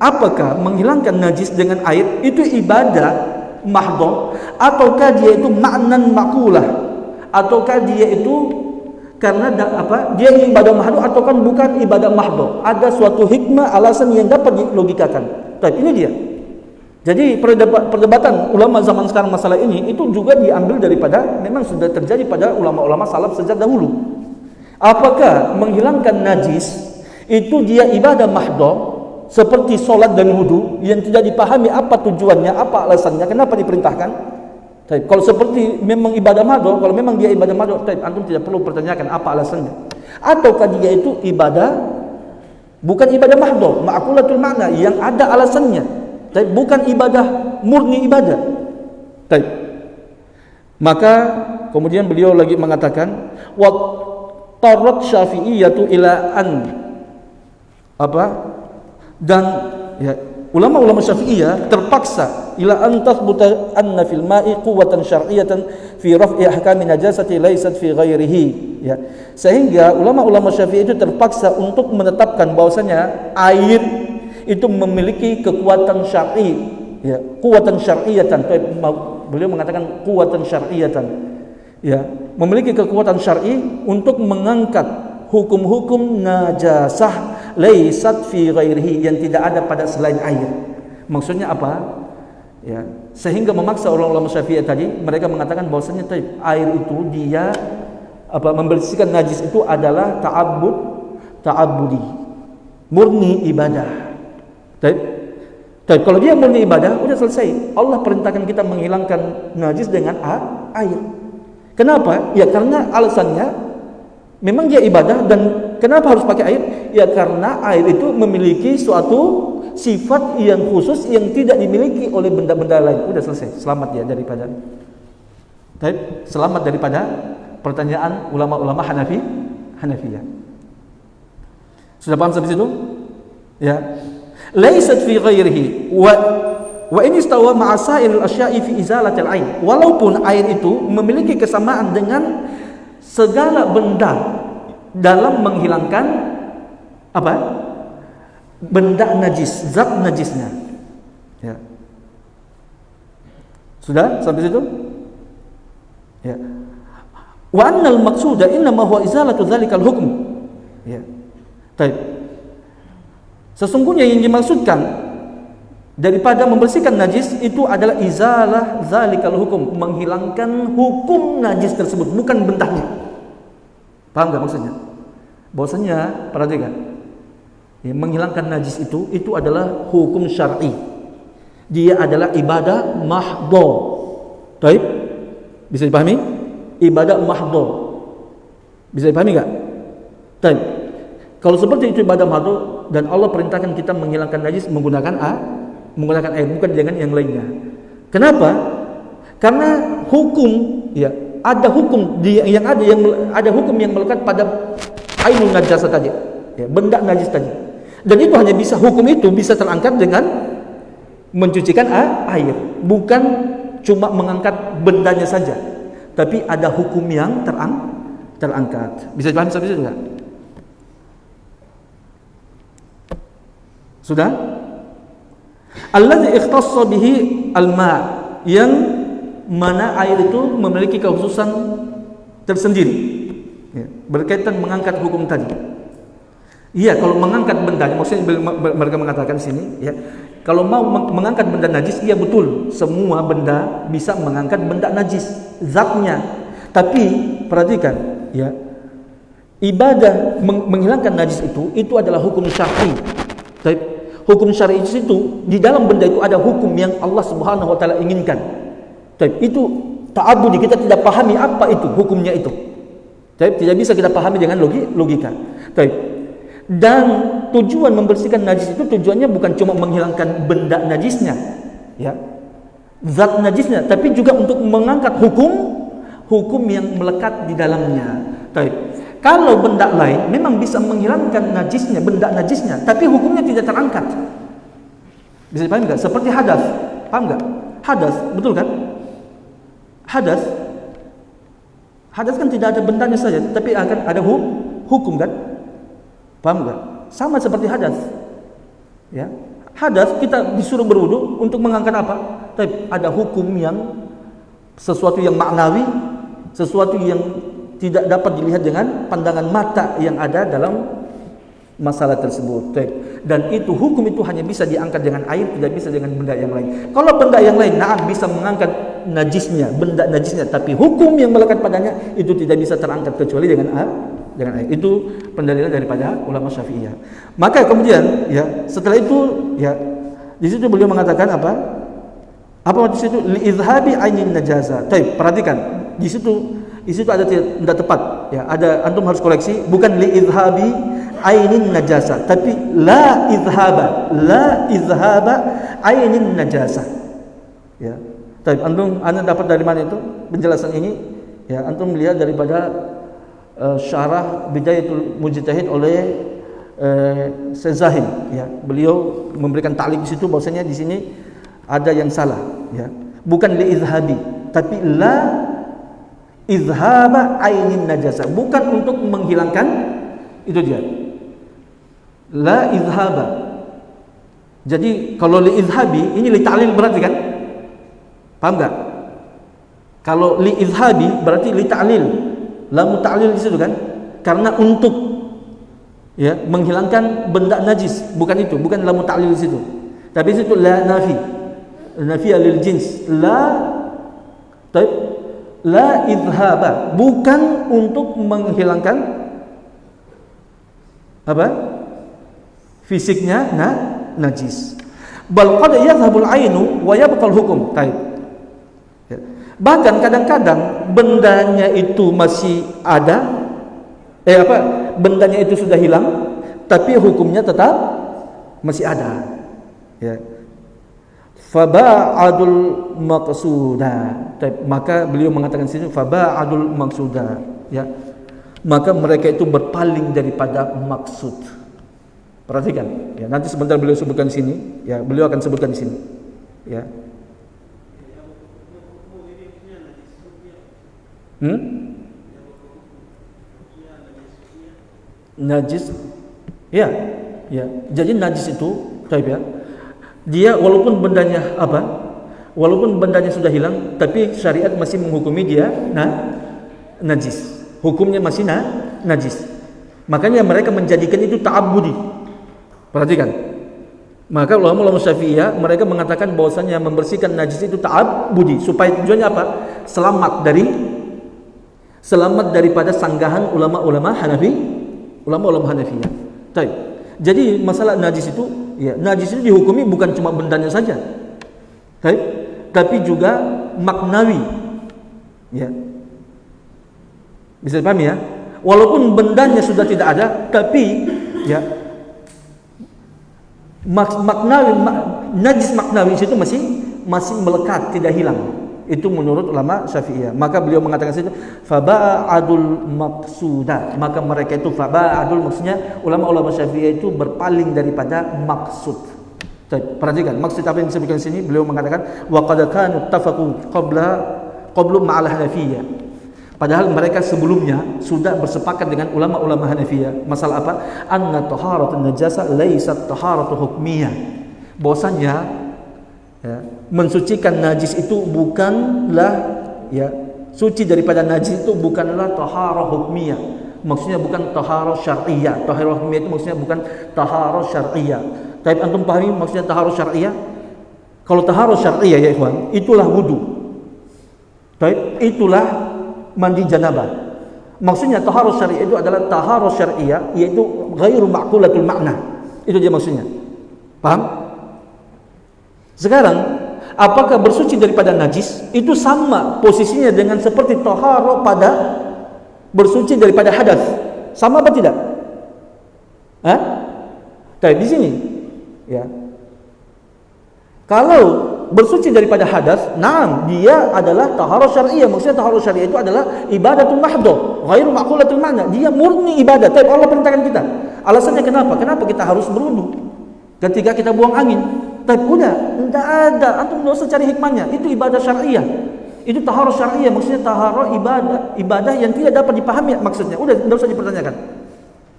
apakah menghilangkan najis dengan air itu ibadah mahdhah ataukah dia itu maknan maqulah? Ataukah dia itu karena dia ibadah mahdhah atau kan bukan ibadah mahdhah? Ada suatu hikmah, alasan yang dapat dilogikakan. Baik, ini dia. Jadi perdebatan ulama zaman sekarang masalah ini itu juga diambil daripada memang sudah terjadi pada ulama-ulama salaf sejak dahulu. Apakah menghilangkan najis itu dia ibadah mahdhah seperti solat dan wudu yang tidak dipahami apa tujuannya, apa alasannya, kenapa diperintahkan? Taib. Kalau seperti memang ibadah mahdhah, kalau memang dia ibadah mahdhah, taib, antum tidak perlu pertanyakan apa alasannya. Ataukah dia itu ibadah bukan ibadah mahdhah, ma'qulatul makna yang ada alasannya. Taib, bukan ibadah murni ibadah. Taib. Maka kemudian beliau lagi mengatakan wa tarat syafi'iyatu ila an dan ya, ulama-ulama Syafi'iyah terpaksa ila an tathbuta anna fil ma'i quwwatan syar'iyyatan fi raf'i ahkami najasati laysat fi ghairihi, ya. Sehingga ulama-ulama Syafi'i itu terpaksa untuk menetapkan bahwasanya air itu memiliki kekuatan syar'i, ya, quwwatan syar'iyyatan. Beliau mengatakan quwwatan syar'iyyatan, ya, memiliki kekuatan syar'i untuk mengangkat hukum-hukum najasah laysat fi ghairihi yang tidak ada pada selain air. Maksudnya apa? Ya, sehingga memaksa ulama-ulama Syafi'iyah tadi, mereka mengatakan bahwasanya air itu dia membersihkan najis itu adalah ta'abbudi, murni ibadah. Tapi kalau dia murni ibadah, udah selesai. Allah perintahkan kita menghilangkan najis dengan air. Kenapa? Ya karena alasannya memang dia ibadah. Dan kenapa harus pakai air? Ya karena air itu memiliki suatu sifat yang khusus yang tidak dimiliki oleh benda-benda lain. Udah selesai. Selamat ya daripada selamat daripada pertanyaan ulama-ulama Hanafiyah. Sudah paham sampai situ? Ya. Laysat fi ghairihi wa in istawa ma'a sa'iril asya'i fi izalatil ain. Walaupun air itu memiliki kesamaan dengan segala benda dalam menghilangkan benda najis, zat najisnya. Ya. Sudah sampai situ? Ya. Wa annal maqsuda innama huwa izalatu dzalikal hukm. Ya. Baik. Sesungguhnya yang dimaksudkan daripada membersihkan najis itu adalah izalah dzalikal hukum, menghilangkan hukum najis tersebut, bukan bendanya. Paham enggak maksudnya? Bahwasanya perhatikan, ya, menghilangkan najis itu adalah hukum syar'i. Dia adalah ibadah mahdhah. Baik? Bisa dipahami? Ibadah mahdhah. Bisa dipahami enggak? Baik. Kalau seperti itu ibadah mahdhah dan Allah perintahkan kita menghilangkan najis menggunakan air, bukan dengan yang lainnya. Kenapa? Karena hukum, ya, ada hukum yang ada hukum yang melekat pada ainun najasa tadi, ya, benda najis tadi. Dan itu hanya bisa, hukum itu bisa terangkat dengan mencucikan air, bukan cuma mengangkat bendanya saja, tapi ada hukum yang terangkat. Bisa dipahami sampai situ enggak? Sudah? Alladzi ikhtassa bihi al-ma', yang mana air itu memiliki kekhususan tersendiri, ya, berkaitan mengangkat hukum tadi. Iya, kalau mengangkat benda, maksudnya mereka mengatakan di sini, ya, kalau mau mengangkat benda najis, iya betul, semua benda bisa mengangkat benda najis zatnya. Tapi perhatikan, ya, ibadah menghilangkan najis itu adalah hukum syar'i. Baik, hukum syar'i itu di dalam benda itu ada hukum yang Allah Subhanahu wa taala inginkan. Baik, itu ta'abbudi, kita tidak pahami apa itu hukumnya itu. Baik, tidak bisa kita pahami dengan logika. Baik. Dan tujuan membersihkan najis itu tujuannya bukan cuma menghilangkan benda najisnya, ya, zat najisnya, tapi juga untuk mengangkat hukum yang melekat di dalamnya. Baik. Kalau benda lain memang bisa menghilangkan najisnya, benda najisnya, tapi hukumnya tidak terangkat. Bisa dipahami nggak? Seperti hadas, paham nggak? Hadas, betul kan? Hadas kan tidak ada bendanya saja, tapi akan ada hukum kan? Paham nggak? Sama seperti hadas. Ya, hadas kita disuruh berwudu untuk mengangkat apa? Tapi ada hukum yang sesuatu yang maknawi, sesuatu yang tidak dapat dilihat dengan pandangan mata yang ada dalam masalah tersebut. Dan itu hukum itu hanya bisa diangkat dengan air, tidak bisa dengan benda yang lain. Kalau benda yang lain, bisa mengangkat najisnya, benda najisnya, tapi hukum yang melekat padanya itu tidak bisa terangkat kecuali dengan air. Itu pendalilan daripada ulama Syafi'iyah. Maka kemudian, ya, setelah itu, ya, di situ beliau mengatakan apa? Apa di situ? Li'idhabi ainin najasa. Perhatikan, di situ ada tidak tepat. Ya, ada, antum harus koreksi, bukan li'idhabi ainin najasa, tapi la idhaba ainin najasa. Ya. Antum dapat dari mana itu penjelasan ini? Ya, antum melihat daripada syarah Bidayatul Mujtahid oleh Sezahim, ya. Beliau memberikan ta'liq di situ bahwasanya di sini ada yang salah, ya. Bukan li izhabi, tapi la izhaba ainin najasa, bukan untuk menghilangkan, itu dia. La izhaba. Jadi kalau li izhabi ini li ta'lil berarti kan? Paham enggak? Kalau li izhabi berarti li ta'lil. Lamu ta'lil di situ kan? Karena untuk, ya, menghilangkan benda najis, bukan itu, bukan lamu ta'lil di situ. Tapi di situ la nafi lil jins, la idhaba, bukan untuk menghilangkan apa? Fisiknya najis. Bal qad yadhhabul ainu wa yabqal hukum. Bahkan kadang-kadang bendanya itu masih ada, bendanya itu sudah hilang, tapi hukumnya tetap masih ada. Ya. Faba'adul maqsuda. Maka beliau mengatakan sini faba'adul maqsuda. Ya. Maka mereka itu berpaling daripada maksud. Perhatikan. Ya, nanti sebentar beliau sebutkan di sini. Ya, beliau akan sebutkan di sini. Ya. Najis, ya. Jadi najis itu, ya, dia walaupun bendanya sudah hilang, tapi syariat masih menghukumi dia najis. Hukumnya masih najis. Makanya mereka menjadikan itu ta'abbudi. Perhatikan. Maka ulama Syafi'iyah mereka mengatakan bahwasanya membersihkan najis itu ta'abbudi, supaya tujuannya apa? Selamat daripada sanggahan ulama-ulama Hanafiyah. Jadi masalah najis itu, ya, najis itu dihukumi bukan cuma bendanya saja, tapi juga maknawi. Ya. Bisa dipahami, ya? Walaupun bendanya sudah tidak ada, tapi, ya, najis maknawi itu masih melekat, tidak hilang. Itu menurut ulama Syafi'iyah. Maka beliau mengatakan situ faba'adul maqsuda. Maka mereka itu faba'adul, maksudnya ulama-ulama Syafi'iyah itu berpaling daripada maksud. Perhatikan maksud apa yang disebutkan di sini. Beliau mengatakan wa qad kanu tafaqu qablu ma'al Hanafiyah. Padahal mereka sebelumnya sudah bersepakat dengan ulama-ulama Hanafiyah. Masalah apa? Anna taharatun najasa laysat taharatu hukmiyah. Bahwasanya, ya, mensucikan najis itu bukanlah, ya, suci daripada najis itu bukanlah taharah hukmiyah. Maksudnya bukan taharah syar'iyah. Taharah hukmiyah itu maksudnya bukan taharah syar'iyah. Tapi antum pahami maksudnya taharah syar'iyah? Kalau taharah syar'iyah, ya ikhwan, itulah wudu. Baik, itulah mandi janabah. Maksudnya taharah syariah itu adalah taharah syariah, yaitu ghairu ma'qulatul makna. Itu dia maksudnya. Paham? Sekarang, apakah bersuci daripada najis itu sama posisinya dengan seperti taharah pada bersuci daripada hadas? Sama apa tidak? Hah? Di sini, ya. Kalau bersuci daripada hadas, naam, dia adalah taharah syariah. Maksudnya taharah syariah itu adalah ibadatul mahdhah, ghairu ma'qulatul makna. Dia murni ibadah. Tapi Allah perintahkan kita. Alasannya kenapa? Kenapa kita harus berwudu ketika kita buang angin? Tapi udah, tidak ada. Antum enggak usah cari hikmahnya. Itu ibadah syariah. Itu taharah syariah. Maksudnya taharah ibadah yang tidak dapat dipahami maksudnya. Udah, tidak usah dipertanyakan.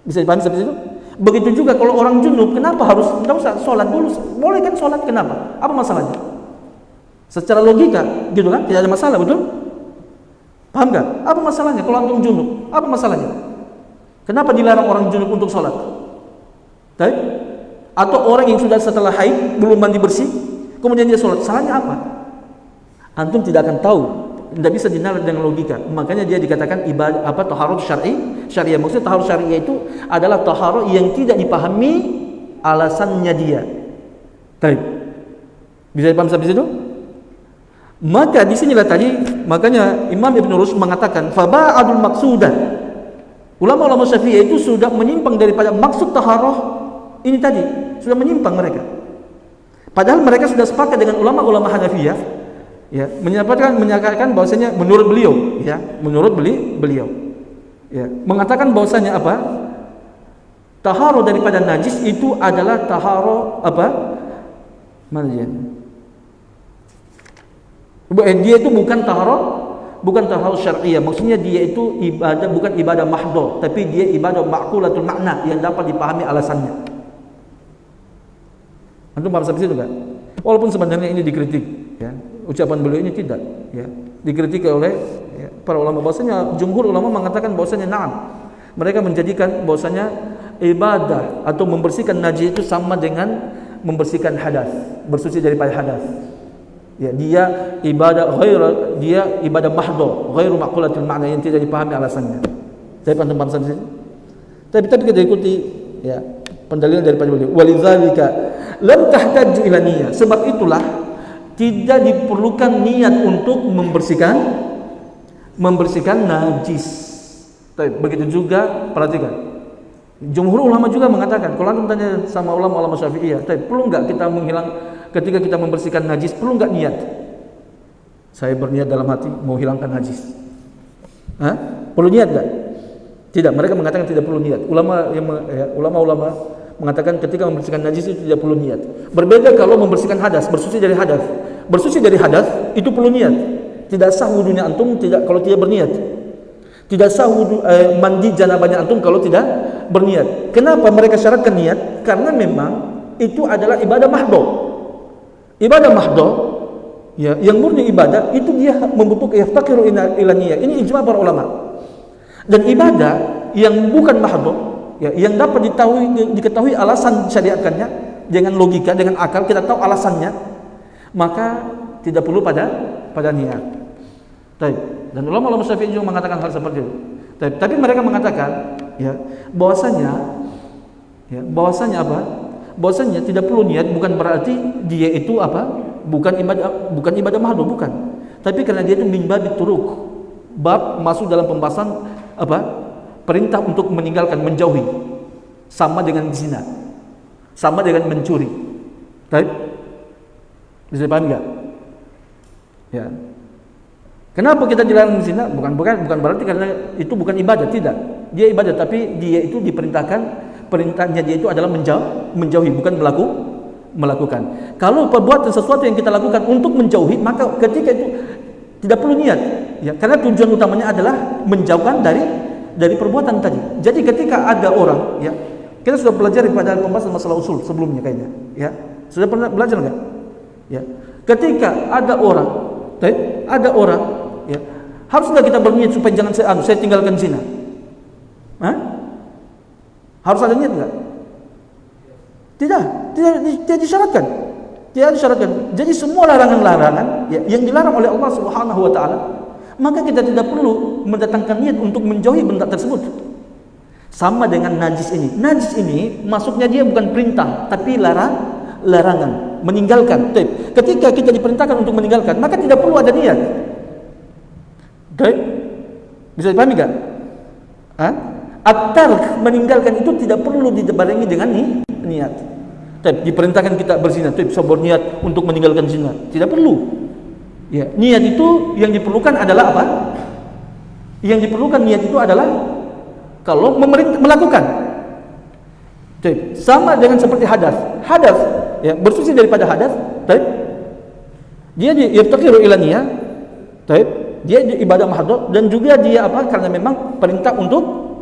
Bisa dipahami seperti itu? Begitu juga kalau orang junub, kenapa harus tidak usah sholat dulu? Boleh kan sholat, kenapa? Apa masalahnya? Secara logika, gitu kan? Tidak ada masalah, betul? Paham gak? Apa masalahnya kalau antum junub? Apa masalahnya? Kenapa dilarang orang junub untuk sholat? Atau orang yang sudah setelah haid, belum mandi bersih, kemudian dia sholat, salahnya apa? Antum tidak akan tahu, tidak bisa dinalar dengan logika. Makanya dia dikatakan ibadah taharah syariah. Maksudnya taharah syariah itu adalah taharah yang tidak dipahami alasannya dia. Bisa dipahami sampai situ? Maka di sinilah tadi, makanya Imam Ibn Rushd mengatakan faba'adul maqsudah. Ulama-ulama Syafi'iyah itu sudah menyimpang daripada maksud taharah ini tadi, sudah menyimpang mereka. Padahal mereka sudah sepakat dengan ulama-ulama Hanafiyah, ya, menyatakan bahwasanya menurut beliau, ya, ya, mengatakan bahwasanya apa? Taharah daripada najis itu adalah taharah apa? Mana dia? Dia itu bukan taharah syariah. Maksudnya dia itu ibadah, bukan ibadah mahdhah, tapi dia ibadah ma'qulatul makna yang dapat dipahami alasannya. Antum paham sampai situ enggak? Walaupun sebenarnya ini dikritik, ya. Ucapan beliau ini tidak, ya, dikritik oleh, ya, para ulama. Bahwasanya jumhur ulama mengatakan bahwasanya na'am. Mereka menjadikan bahwasanya ibadah atau membersihkan najis itu sama dengan membersihkan hadas, bersuci daripada hadas. Ya, dia ibadah mahdhah, ghairu ma'qulatul makna yang tidak dipahami alasannya. Saya paham sampai sini. Tapi kita ikuti, ya, pendalilan daripada beliau. Walidzalika lam tahtaju ila niyyah. Sebab itulah tidak diperlukan niat untuk membersihkan najis. Begitu juga, perhatikan. Jumhur ulama juga mengatakan, kalau antum tanya sama ulama-ulama Syafi'iyah, perlu enggak kita ketika kita membersihkan najis, perlu enggak niat? Saya berniat dalam hati mau hilangkan najis. Perlu niat enggak? Tidak, mereka mengatakan tidak perlu niat. Ulama-ulama mengatakan ketika membersihkan najis itu tidak perlu niat. Berbeda kalau membersihkan hadas, bersuci dari hadas. Bersuci dari hadas itu perlu niat. Tidak sah wudunya antum kalau tidak berniat. Tidak sah mandi janabahnya antum kalau tidak berniat. Kenapa mereka syaratkan niat? Karena memang itu adalah ibadah mahdhah. Ibadah mahdhah, ya, yang murni ibadah itu dia membutuhkan yaftaqiru ila niyyah. Ini ijma' para ulama. Dan ibadah yang bukan mahdhah, ya, yang dapat diketahui alasan syariatkannya dengan logika, dengan akal, kita tahu alasannya, maka tidak perlu pada niat. Dan ulama-ulama Syafi'i juga mengatakan hal seperti itu. Tapi mereka mengatakan, ya, bahwasanya apa? Bahwasanya tidak perlu niat bukan berarti dia itu apa? Bukan ibadah mahdhah, bukan. Tapi karena dia itu min babit turuk. Bab masuk dalam pembahasan apa? Perintah untuk meninggalkan, menjauhi. Sama dengan zina. Sama dengan mencuri. Bisa dipahami enggak? Ya. Kenapa kita dilarang zina? Bukan berarti karena itu bukan ibadah, tidak. Dia ibadah, tapi dia itu diperintahkan, perintahnya dia itu adalah menjauhi, bukan melakukan. Kalau perbuatan sesuatu yang kita lakukan untuk menjauhi, maka ketika itu tidak perlu niat, ya, karena tujuan utamanya adalah menjauhkan dari perbuatan tadi. Jadi ketika ada orang, ya, kita sudah belajar pada pembahasan masalah usul sebelumnya kayaknya, ya. Sudah pernah belajar enggak? Ya. Ketika ada orang, ya, harus enggak kita berniat supaya jangan saya tinggalkan zina? Harus ada niat enggak? Tidak disyaratkan. Tidak disyaratkan. Jadi semua larangan-larangan, ya, yang dilarang oleh Allah Subhanahu wa taala, maka kita tidak perlu mendatangkan niat untuk menjauhi benda tersebut. Sama dengan najis ini. Najis ini masuknya dia bukan perintah, tapi larangan, meninggalkan. Ketika kita diperintahkan untuk meninggalkan, maka tidak perlu ada niat. Bisa dipahami enggak? At-tark, meninggalkan itu tidak perlu dibarengi dengan niat. Diperintahkan kita berzina, bisa berniat untuk meninggalkan zina, tidak perlu. Ya, niat itu yang diperlukan adalah apa? Yang diperlukan niat itu adalah kalau melakukan. Sama dengan seperti hadas, ya, bersuci daripada hadas, dia yaftaqiru ila niyah, dia ibadah mahdhah, dan juga dia apa? Karena memang perintah untuk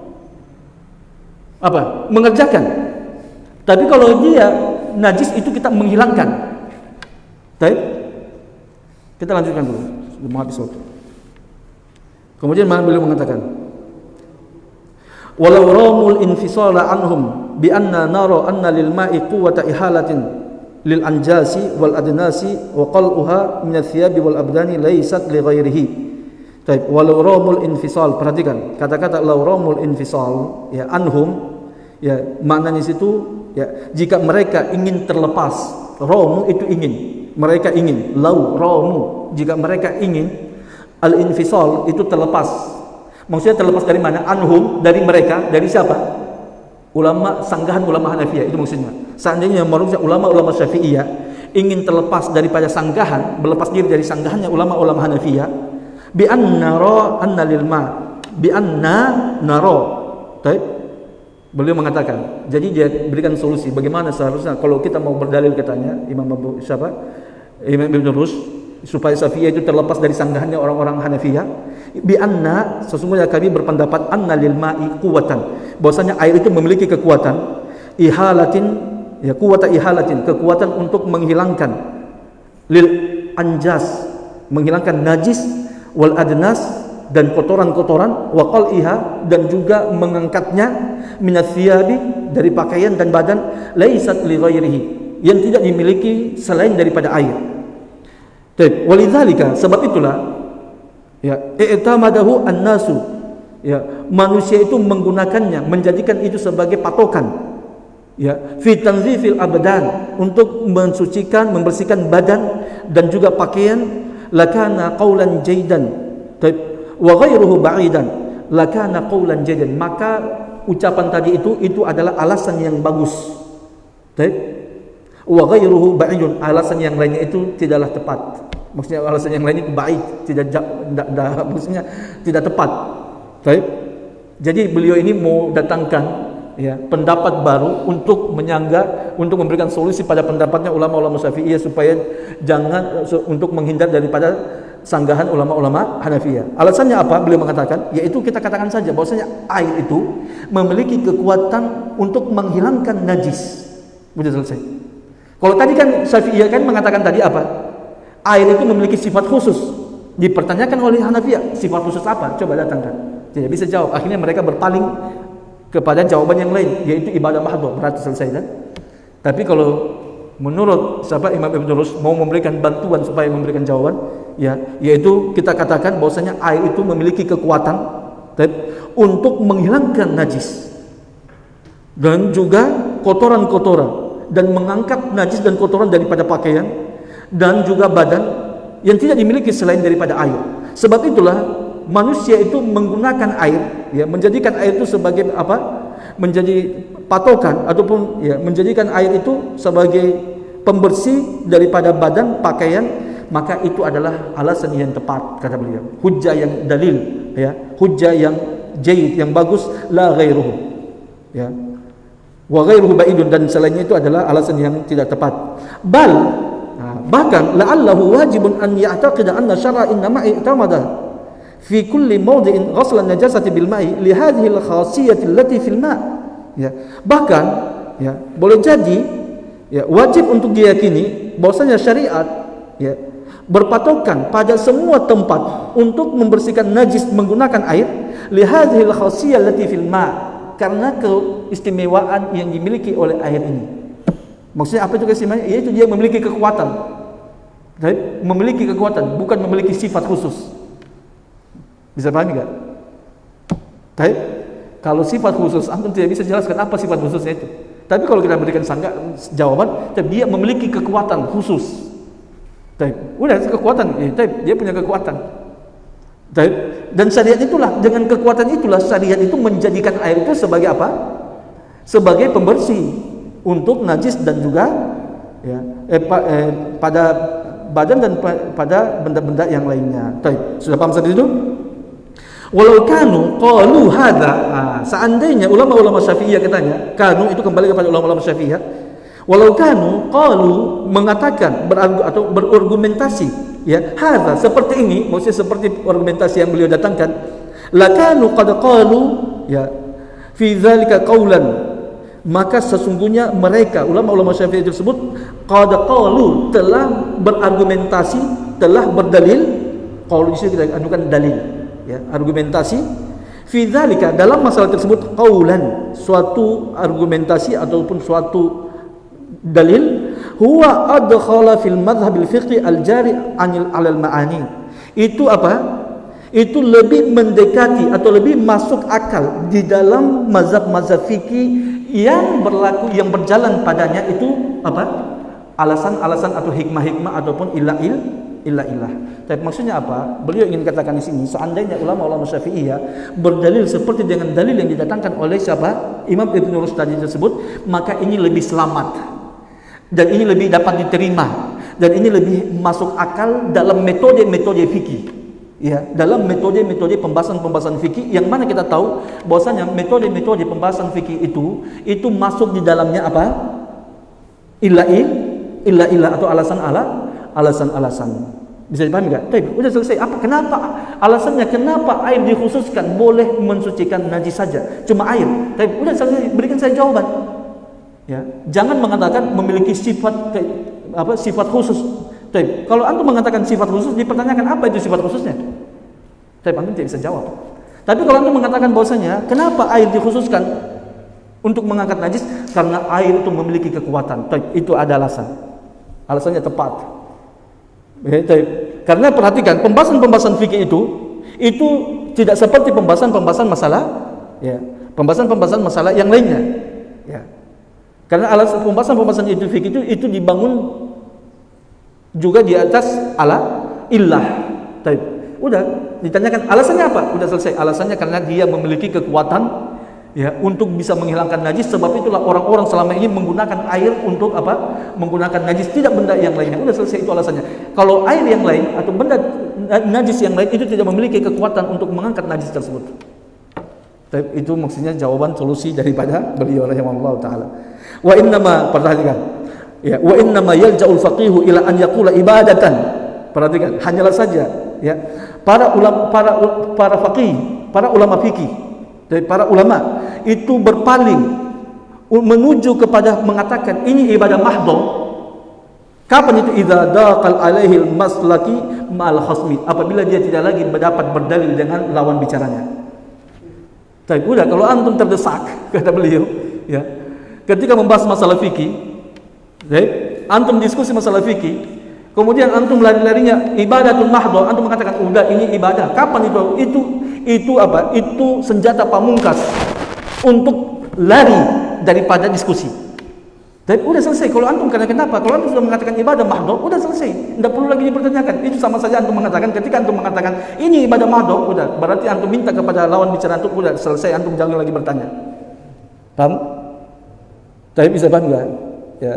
apa? Mengerjakan. Tapi kalau dia najis itu kita menghilangkan. Kita lanjutkan dulu, sudah mau habis waktu. Kemudian beliau mengatakan, walau ramul infisala anhum bi anna nara anna lil ma'i quwwata ihalatin lil anjasi wal adnasi wa qal'uha min ath-thiyabi wal abdani laysat li ghairihi. Walau ramul infisal, perhatikan kata-kata law ramul infisal, ya, anhum, ya, maknanya situ, ya, jika mereka ingin terlepas. Ramu itu ingin, mereka ingin. Law ramu, jika mereka ingin. Al-infisal itu terlepas. Maksudnya terlepas dari mana? Anhum, dari mereka. Dari siapa? Ulama, sanggahan ulama Hanafiyah, itu maksudnya. Seandainya maksudnya ulama-ulama Syafi'iyah ingin terlepas daripada sanggahan, berlepas diri dari sanggahannya ulama-ulama Hanafiyah, bi anna ra anna lil ma, bi anna nara. Beliau mengatakan, jadi dia berikan solusi bagaimana seharusnya kalau kita mau berdalil, katanya Imam Ibn Rus, supaya Syafi'iyah itu terlepas dari sanggahannya orang-orang Hanafiyah. Bi anna, sesungguhnya kami berpendapat anna lil ma'i quwwatan, bahwasanya air itu memiliki kekuatan ihalatin, ya, quwwata ihalatin, kekuatan untuk menghilangkan lil anjas, menghilangkan najis, wal adnas, dan kotoran-kotoran, wa qal'iha, dan juga mengangkatnya, minats thiyabi, dari pakaian dan badan, laisat li ghairihi, yang tidak dimiliki selain daripada air. Walidzalika, sebab itulah, ya, i'tamadahu an-nasu, ya, manusia itu menggunakannya, menjadikan itu sebagai patokan, ya, fi tanzifil abdan, untuk mensucikan, membersihkan badan dan juga pakaian, lakana qaulan jaidan, wa ghairuhu ba'idan, lakana qaulan jaidan, maka ucapan tadi itu adalah alasan yang bagus. Wa ghairuhu ba'idun, alasan yang lainnya itu tidaklah tepat. Maksudnya alasan yang lainnya itu baik, maksudnya tidak tepat. Jadi beliau ini mau datangkan, ya, pendapat baru untuk menyangga, untuk memberikan solusi pada pendapatnya ulama-ulama Syafi'iyah, supaya jangan, untuk menghindar daripada sanggahan ulama-ulama Hanafiyah. Alasannya apa? Beliau mengatakan, yaitu kita katakan saja bahwasanya air itu memiliki kekuatan untuk menghilangkan najis. Sudah selesai. Kalau tadi kan Syafi'iyah kan mengatakan tadi apa? Air itu memiliki sifat khusus. Dipertanyakan oleh Hanafiyah, sifat khusus apa? Coba datangkan. Tidak bisa jawab. Akhirnya mereka berpaling kepada jawaban yang lain, yaitu ibadah mahdhah. Berarti selesai kan? Tapi kalau menurut sahabat Imam Ibn Rus mau memberikan bantuan supaya memberikan jawaban, ya, yaitu kita katakan bahwasanya air itu memiliki kekuatan untuk menghilangkan najis dan juga kotoran-kotoran, dan mengangkat najis dan kotoran daripada pakaian dan juga badan yang tidak dimiliki selain daripada air. Sebab itulah manusia itu menggunakan air, ya, menjadikan air itu sebagai apa? Menjadi patokan, ataupun, ya, menjadikan air itu sebagai pembersih daripada badan, pakaian, maka itu adalah alasan yang tepat, kata beliau. Hujjah yang dalil, ya, hujjah yang jayyid, yang bagus, la ghairuhu, ya. Wa ghairuhu ba'idun, dan selainnya itu adalah alasan yang tidak tepat. Bahkan la'allahu wajibun an ya'taqida anna syar'a innama i'tamada fi kulli mawdi'in ghasla najasati bil ma'i li hadhihi al-khasiyati allati fil ma'. Ya, bahkan, ya, boleh jadi, ya, wajib untuk diyakini bahwasanya syariat, ya, berpatokan pada semua tempat untuk membersihkan najis menggunakan air, li hadhihi al-khasiyah allati fil ma', karena keistimewaan yang dimiliki oleh air ini. Maksudnya apa itu keistimewaan? Yaitu dia memiliki kekuatan. Memiliki kekuatan, bukan memiliki sifat khusus. Bisa pahami enggak? Baik. Kalau sifat khusus antum tidak bisa jelaskan apa sifat khususnya itu. Tapi kalau kita berikan jawaban, dia memiliki kekuatan khusus. Baik. Udah kekuatan, dia punya kekuatan. Baik. Dan syariat itulah, dengan kekuatan itulah syariat itu menjadikan air itu sebagai apa? Sebagai pembersih untuk najis dan juga ya, pada badan dan pada benda-benda yang lainnya. Baik. Sudah paham sampai itu? Walau kanu qalu hadza, seandainya ulama-ulama Syafi'iyah katanya, kanu itu kembali kepada ulama-ulama Syafi'iyah. Walau kanu qalu mengatakan atau berargumentasi, ya, hadza seperti ini, maksudnya seperti argumentasi yang beliau datangkan, lakanu qad qalu, ya, fi dzalika qaulan, maka sesungguhnya mereka ulama-ulama Syafi'iyah tersebut qad qalu telah berargumentasi, telah berdalil. Qaulu itu kita anukan dalil, ya, argumentasi fi dzalika dalam masalah tersebut qaulan, suatu argumentasi ataupun suatu dalil, huwa adkhala fil madhhabil fiqhi al-jari 'alal ma'ani. Itu apa? Itu lebih mendekati atau lebih masuk akal di dalam mazhab-mazhab fikih yang berlaku, yang berjalan padanya itu apa? Alasan-alasan atau hikmah-hikmah ataupun ilah. Tapi maksudnya apa? Beliau ingin katakan di sini, seandainya ulama-ulama Syafi'iyah berdalil seperti dengan dalil yang didatangkan oleh siapa? Imam Ibnu Rushd tadi tersebut, maka ini lebih selamat dan ini lebih dapat diterima dan ini lebih masuk akal dalam metode-metode fikih. Ya, dalam metode-metode pembahasan fikih yang mana kita tahu bahwasanya metode-metode pembahasan fikih itu masuk di dalamnya apa? Ilah atau alasan-alasan. Bisa dipahami enggak? Baik, udah selesai. Apa? Kenapa alasannya? Kenapa air dikhususkan boleh mensucikan najis saja? Cuma air. Baik, udah selesai. Berikan saya jawaban. Ya, jangan mengatakan memiliki sifat khusus. Baik, kalau antum mengatakan sifat khusus, dipertanyakan apa itu sifat khususnya? Baik, antum tidak bisa jawab. Tapi kalau antum mengatakan bahwasanya kenapa air dikhususkan untuk mengangkat najis? Karena air itu memiliki kekuatan. Baik, itu ada alasan. Alasannya tepat. Karena perhatikan pembahasan fikih itu tidak seperti pembahasan masalah, ya, pembahasan masalah yang lainnya, ya. Karena alasan pembahasan fikih itu dibangun juga di atas ilah. Udah ditanyakan alasannya apa? Udah selesai. Alasannya karena dia memiliki kekuatan, ya, untuk bisa menghilangkan najis. Sebab itulah orang-orang selama ini menggunakan air untuk apa? Menggunakan najis, tidak benda yang lainnya. Udah selesai, itu alasannya. Kalau air yang lain atau benda najis yang lain itu tidak memiliki kekuatan untuk mengangkat najis tersebut. Itu maksudnya jawaban solusi daripada beliau rahimahullah taala. Wa innama, perhatikan, ya, wa innama yalja'ul faqihu ila an yaqula ibadatan. Perhatikan, hanyalah saja, ya, para faqih, para ulama fikih, dari para ulama itu berpaling menuju kepada mengatakan ini ibadah mahdhah. Kapan itu? Idza daqal alaihi maslaki ma'al khasmi, apabila dia tidak lagi dapat berdalil dengan lawan bicaranya. Tapi udah, kalau antum terdesak, kata beliau, ya, ketika membahas masalah fikih, antum diskusi masalah fikih, kemudian antum lari-larinya ibadatul mahdhah, antum mengatakan udah ini ibadah. Kapan itu apa? Itu senjata pamungkas untuk lari daripada diskusi. Dan udah selesai. Kalau antum, karena kenapa? Kalau antum sudah mengatakan ibadah mahdhah, udah selesai. Tidak perlu lagi dipertanyakan. Itu sama saja antum mengatakan, ketika antum mengatakan ini ibadah mahdhah, udah berarti antum minta kepada lawan bicara antum, udah selesai, antum jangan lagi bertanya. Paham? Tapi bisa paham enggak? Ya.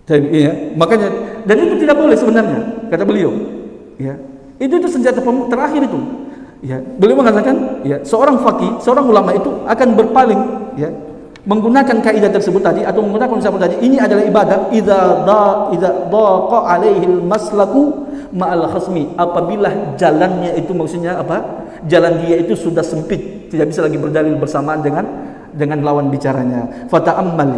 Tapi, ya. Makanya, dan itu tidak boleh sebenarnya, kata beliau. Ya. Itu senjata terakhir itu. Ya, beliau mengatakan, ya, seorang faqih, seorang ulama itu akan berpaling, ya, menggunakan kaidah tersebut tadi atau menggunakan konsep tadi. Ini adalah ibadah idza daqa alaihi maslaku ma'al khasmi, apabila jalannya itu, maksudnya apa? Jalan dia itu sudah sempit, tidak bisa lagi berdalil bersamaan dengan lawan bicaranya. Fata'ammal,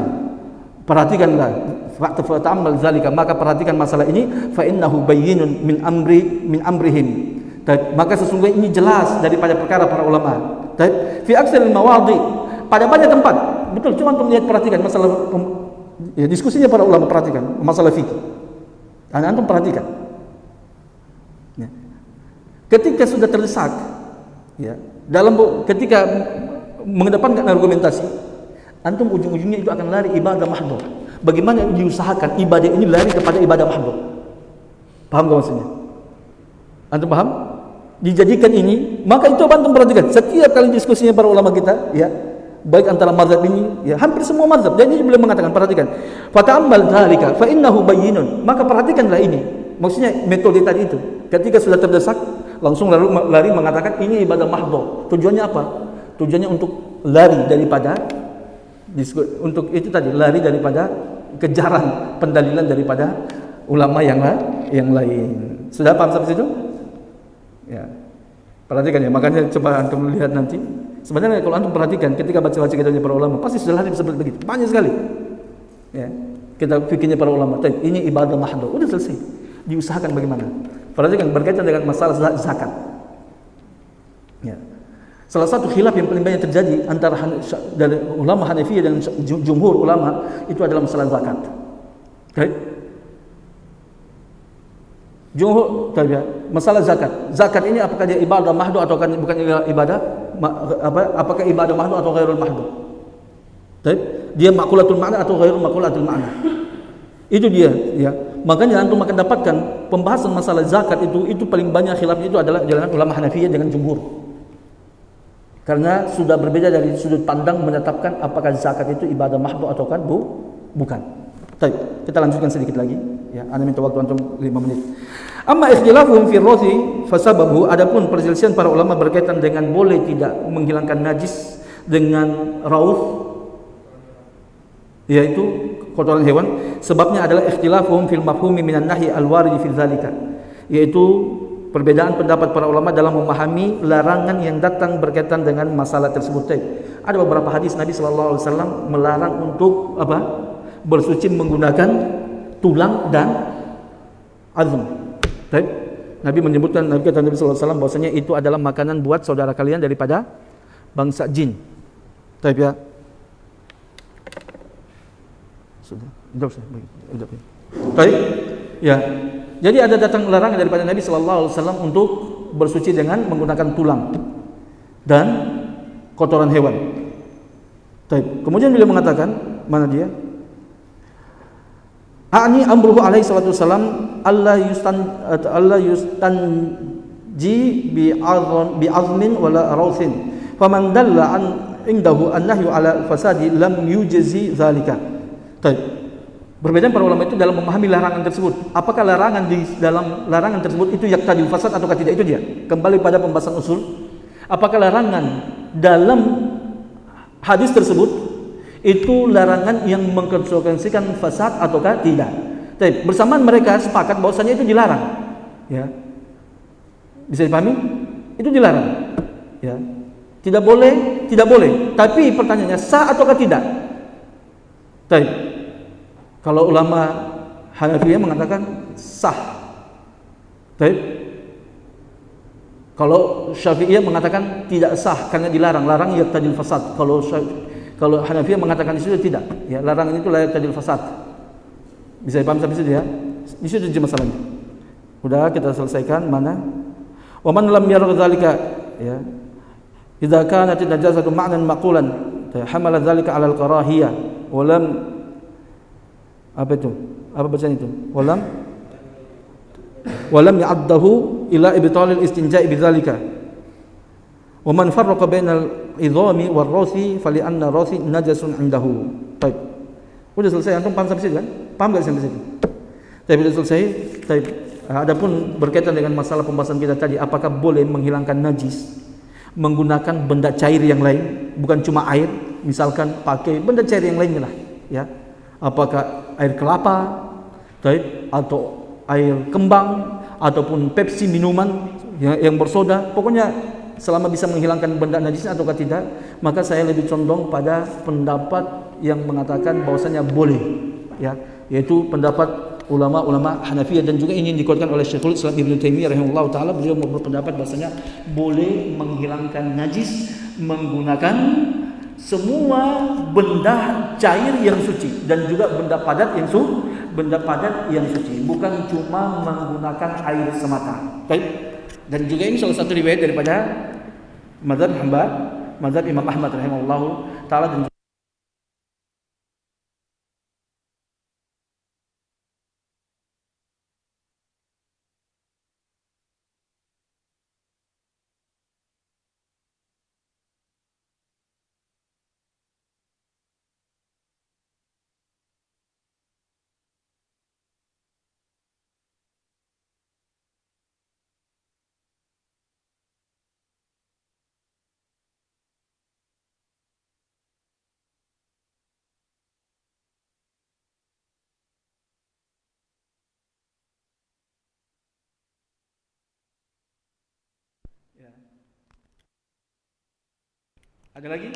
perhatikanlah, fata'ammal zalika, maka perhatikan masalah ini, fa innahu bayyinun min amrihim. Maka sesungguhnya ini jelas daripada perkara para ulama. Fi aktsaril mawadhi, pada banyak tempat. Betul, cuma untuk melihat, perhatikan masalah ya, diskusinya para ulama, perhatikan masalah fikih. Antum perhatikan. Ya. Ketika sudah terdesak, Ya. Ketika mengedepankan argumentasi, antum ujung-ujungnya itu akan lari ibadah mahdhur. Bagaimana diusahakan ibadah ini lari kepada ibadah mahdhur? Paham gak maksudnya? Antum paham? Dijadikan ini, maka itu antum perhatikan. Setiap kali diskusinya para ulama kita, ya, baik antara mazhab ini, ya, hampir semua mazhab. Jadi beliau mengatakan, perhatikan. Fata'ammal dzalika fa innahu bayyinun. Maka perhatikanlah ini. Maksudnya metode tadi itu. Ketika sudah terdesak, langsung lari mengatakan ini ibadah mahdhur. Tujuannya apa? Tujuannya untuk lari daripada lari daripada kejaran pendalilan daripada ulama yang lain. Sudah paham sampai situ? Ya. Perhatikan ya, makanya coba antum lihat nanti. Sebenarnya kalau antum perhatikan ketika baca kitabnya para ulama, pasti sudah lari seperti begitu. Banyak sekali. Ya. Kita fikirnya para ulama, ini ibadah mahdhur. Udah selesai. Diusahakan bagaimana? Perhatikan berkaitan dengan masalah zakat. Ya. Salah satu khilaf yang paling banyak terjadi antara dari ulama Hanafiyah dan jumhur ulama itu adalah masalah zakat. Baik? Jumhur masalah zakat. Zakat ini apakah dia ibadah mahdhur atau bukan ibadah? Apakah ibadah mahdhur atau ghairul mahdhur? Baik? Dia maqulatul ma'na atau ghairul maqulatul ma'na? Itu dia, ya. Makanya antum akan dapatkan pembahasan masalah zakat itu paling banyak khilafnya itu adalah jalan ulama Hanafiyah dengan jumhur. Karena sudah berbeda dari sudut pandang menetapkan apakah zakat itu ibadah mahdhur atau bukan. Baik, kita lanjutkan sedikit lagi. Ya, ana minta waktu antum 5 menit. Amma ikhtilafuhum fi ar-rathi fasababu, adapun perselisihan para ulama berkaitan dengan boleh tidak menghilangkan najis dengan rauth, yaitu kotoran hewan, sebabnya adalah ikhtilafuhum fil mafhumi minan nahyi al-warid fi dzalika, yaitu perbedaan pendapat para ulama dalam memahami larangan yang datang berkaitan dengan masalah tersebut. Ada beberapa hadis Nabi sallallahu alaihi wasallam melarang untuk bersuci menggunakan tulang dan azm. Nabi menyebutkan, Nabi sallallahu alaihi wasallam bahwasanya itu adalah makanan buat saudara kalian daripada bangsa jin. Ya. Sudah. Ya. Jadi ada datang larangan daripada Nabi sallallahu alaihi wasallam untuk bersuci dengan menggunakan tulang dan kotoran hewan. Kemudian beliau mengatakan, mana dia? A'ni amruhu alaihi salatu wasallam alla yustanji bi azmin wala rawthin. Faman dalla an indahu an-nahyu ala fasadi lam yujzi zalika. Berbeda para ulama itu dalam memahami larangan tersebut. Apakah larangan di dalam larangan tersebut itu yaqtadil fasad ataukah tidak, itu dia. Kembali pada pembahasan usul. Apakah larangan dalam hadis tersebut itu larangan yang mengkonsekuensikan fasad ataukah tidak? Bersamaan mereka sepakat bahwasanya itu dilarang. Ya. Bisa dipahami? Itu dilarang. Ya. Tidak boleh. Tapi pertanyaannya sah ataukah tidak? Kalau ulama Hanafiyah mengatakan sah. Kalau Syafi'iyah mengatakan tidak sah karena dilarang, larang yaqtadil fasad. Kalau Hanafiyah mengatakan di situ tidak, ya, larangan itu la yaqtadil fasad. Bisa dipahami sampai situ ya? Di situ aja masalahnya. Udah kita selesaikan mana? Wa man lam yara dzalika, ya. Idza kanat najasatu ma'nan maqulan, hamala dzalika 'ala al-karahiyah wa lam apa itu? Apa bacaan itu? Walam ya'addahu ila ibtalil istinja'i bidzalika. Wa man farraqa bainal idhami war rathi fali anna rathi najasun 'indahu. Baik. Udah selesai, antum paham sampai situ kan? Paham enggak sampai situ? Tapi sudah selesai. Baik. Adapun berkaitan dengan masalah pembahasan kita tadi, apakah boleh menghilangkan najis menggunakan benda cair yang lain, bukan cuma air, misalkan pakai benda cair yang lainnya lah, ya. Apakah air kelapa, atau air kembang, ataupun Pepsi minuman yang bersoda, pokoknya selama bisa menghilangkan benda najisnya ataukah tidak, maka saya lebih condong pada pendapat yang mengatakan bahwasanya boleh, ya, yaitu pendapat ulama-ulama Hanafiyah, dan juga ini dikuatkan oleh Syekhul Islam Ibnu Taimiyah rahimahullah taala. Beliau berpendapat bahwasanya boleh menghilangkan najis menggunakan semua benda cair yang suci dan juga benda padat yang suci, bukan cuma menggunakan air semata. Baik. Dan juga ini salah satu riwayat daripada mazhab Hambal, mazhab Imam Ahmad rahimahullahu taala dan ya. Ada lagi?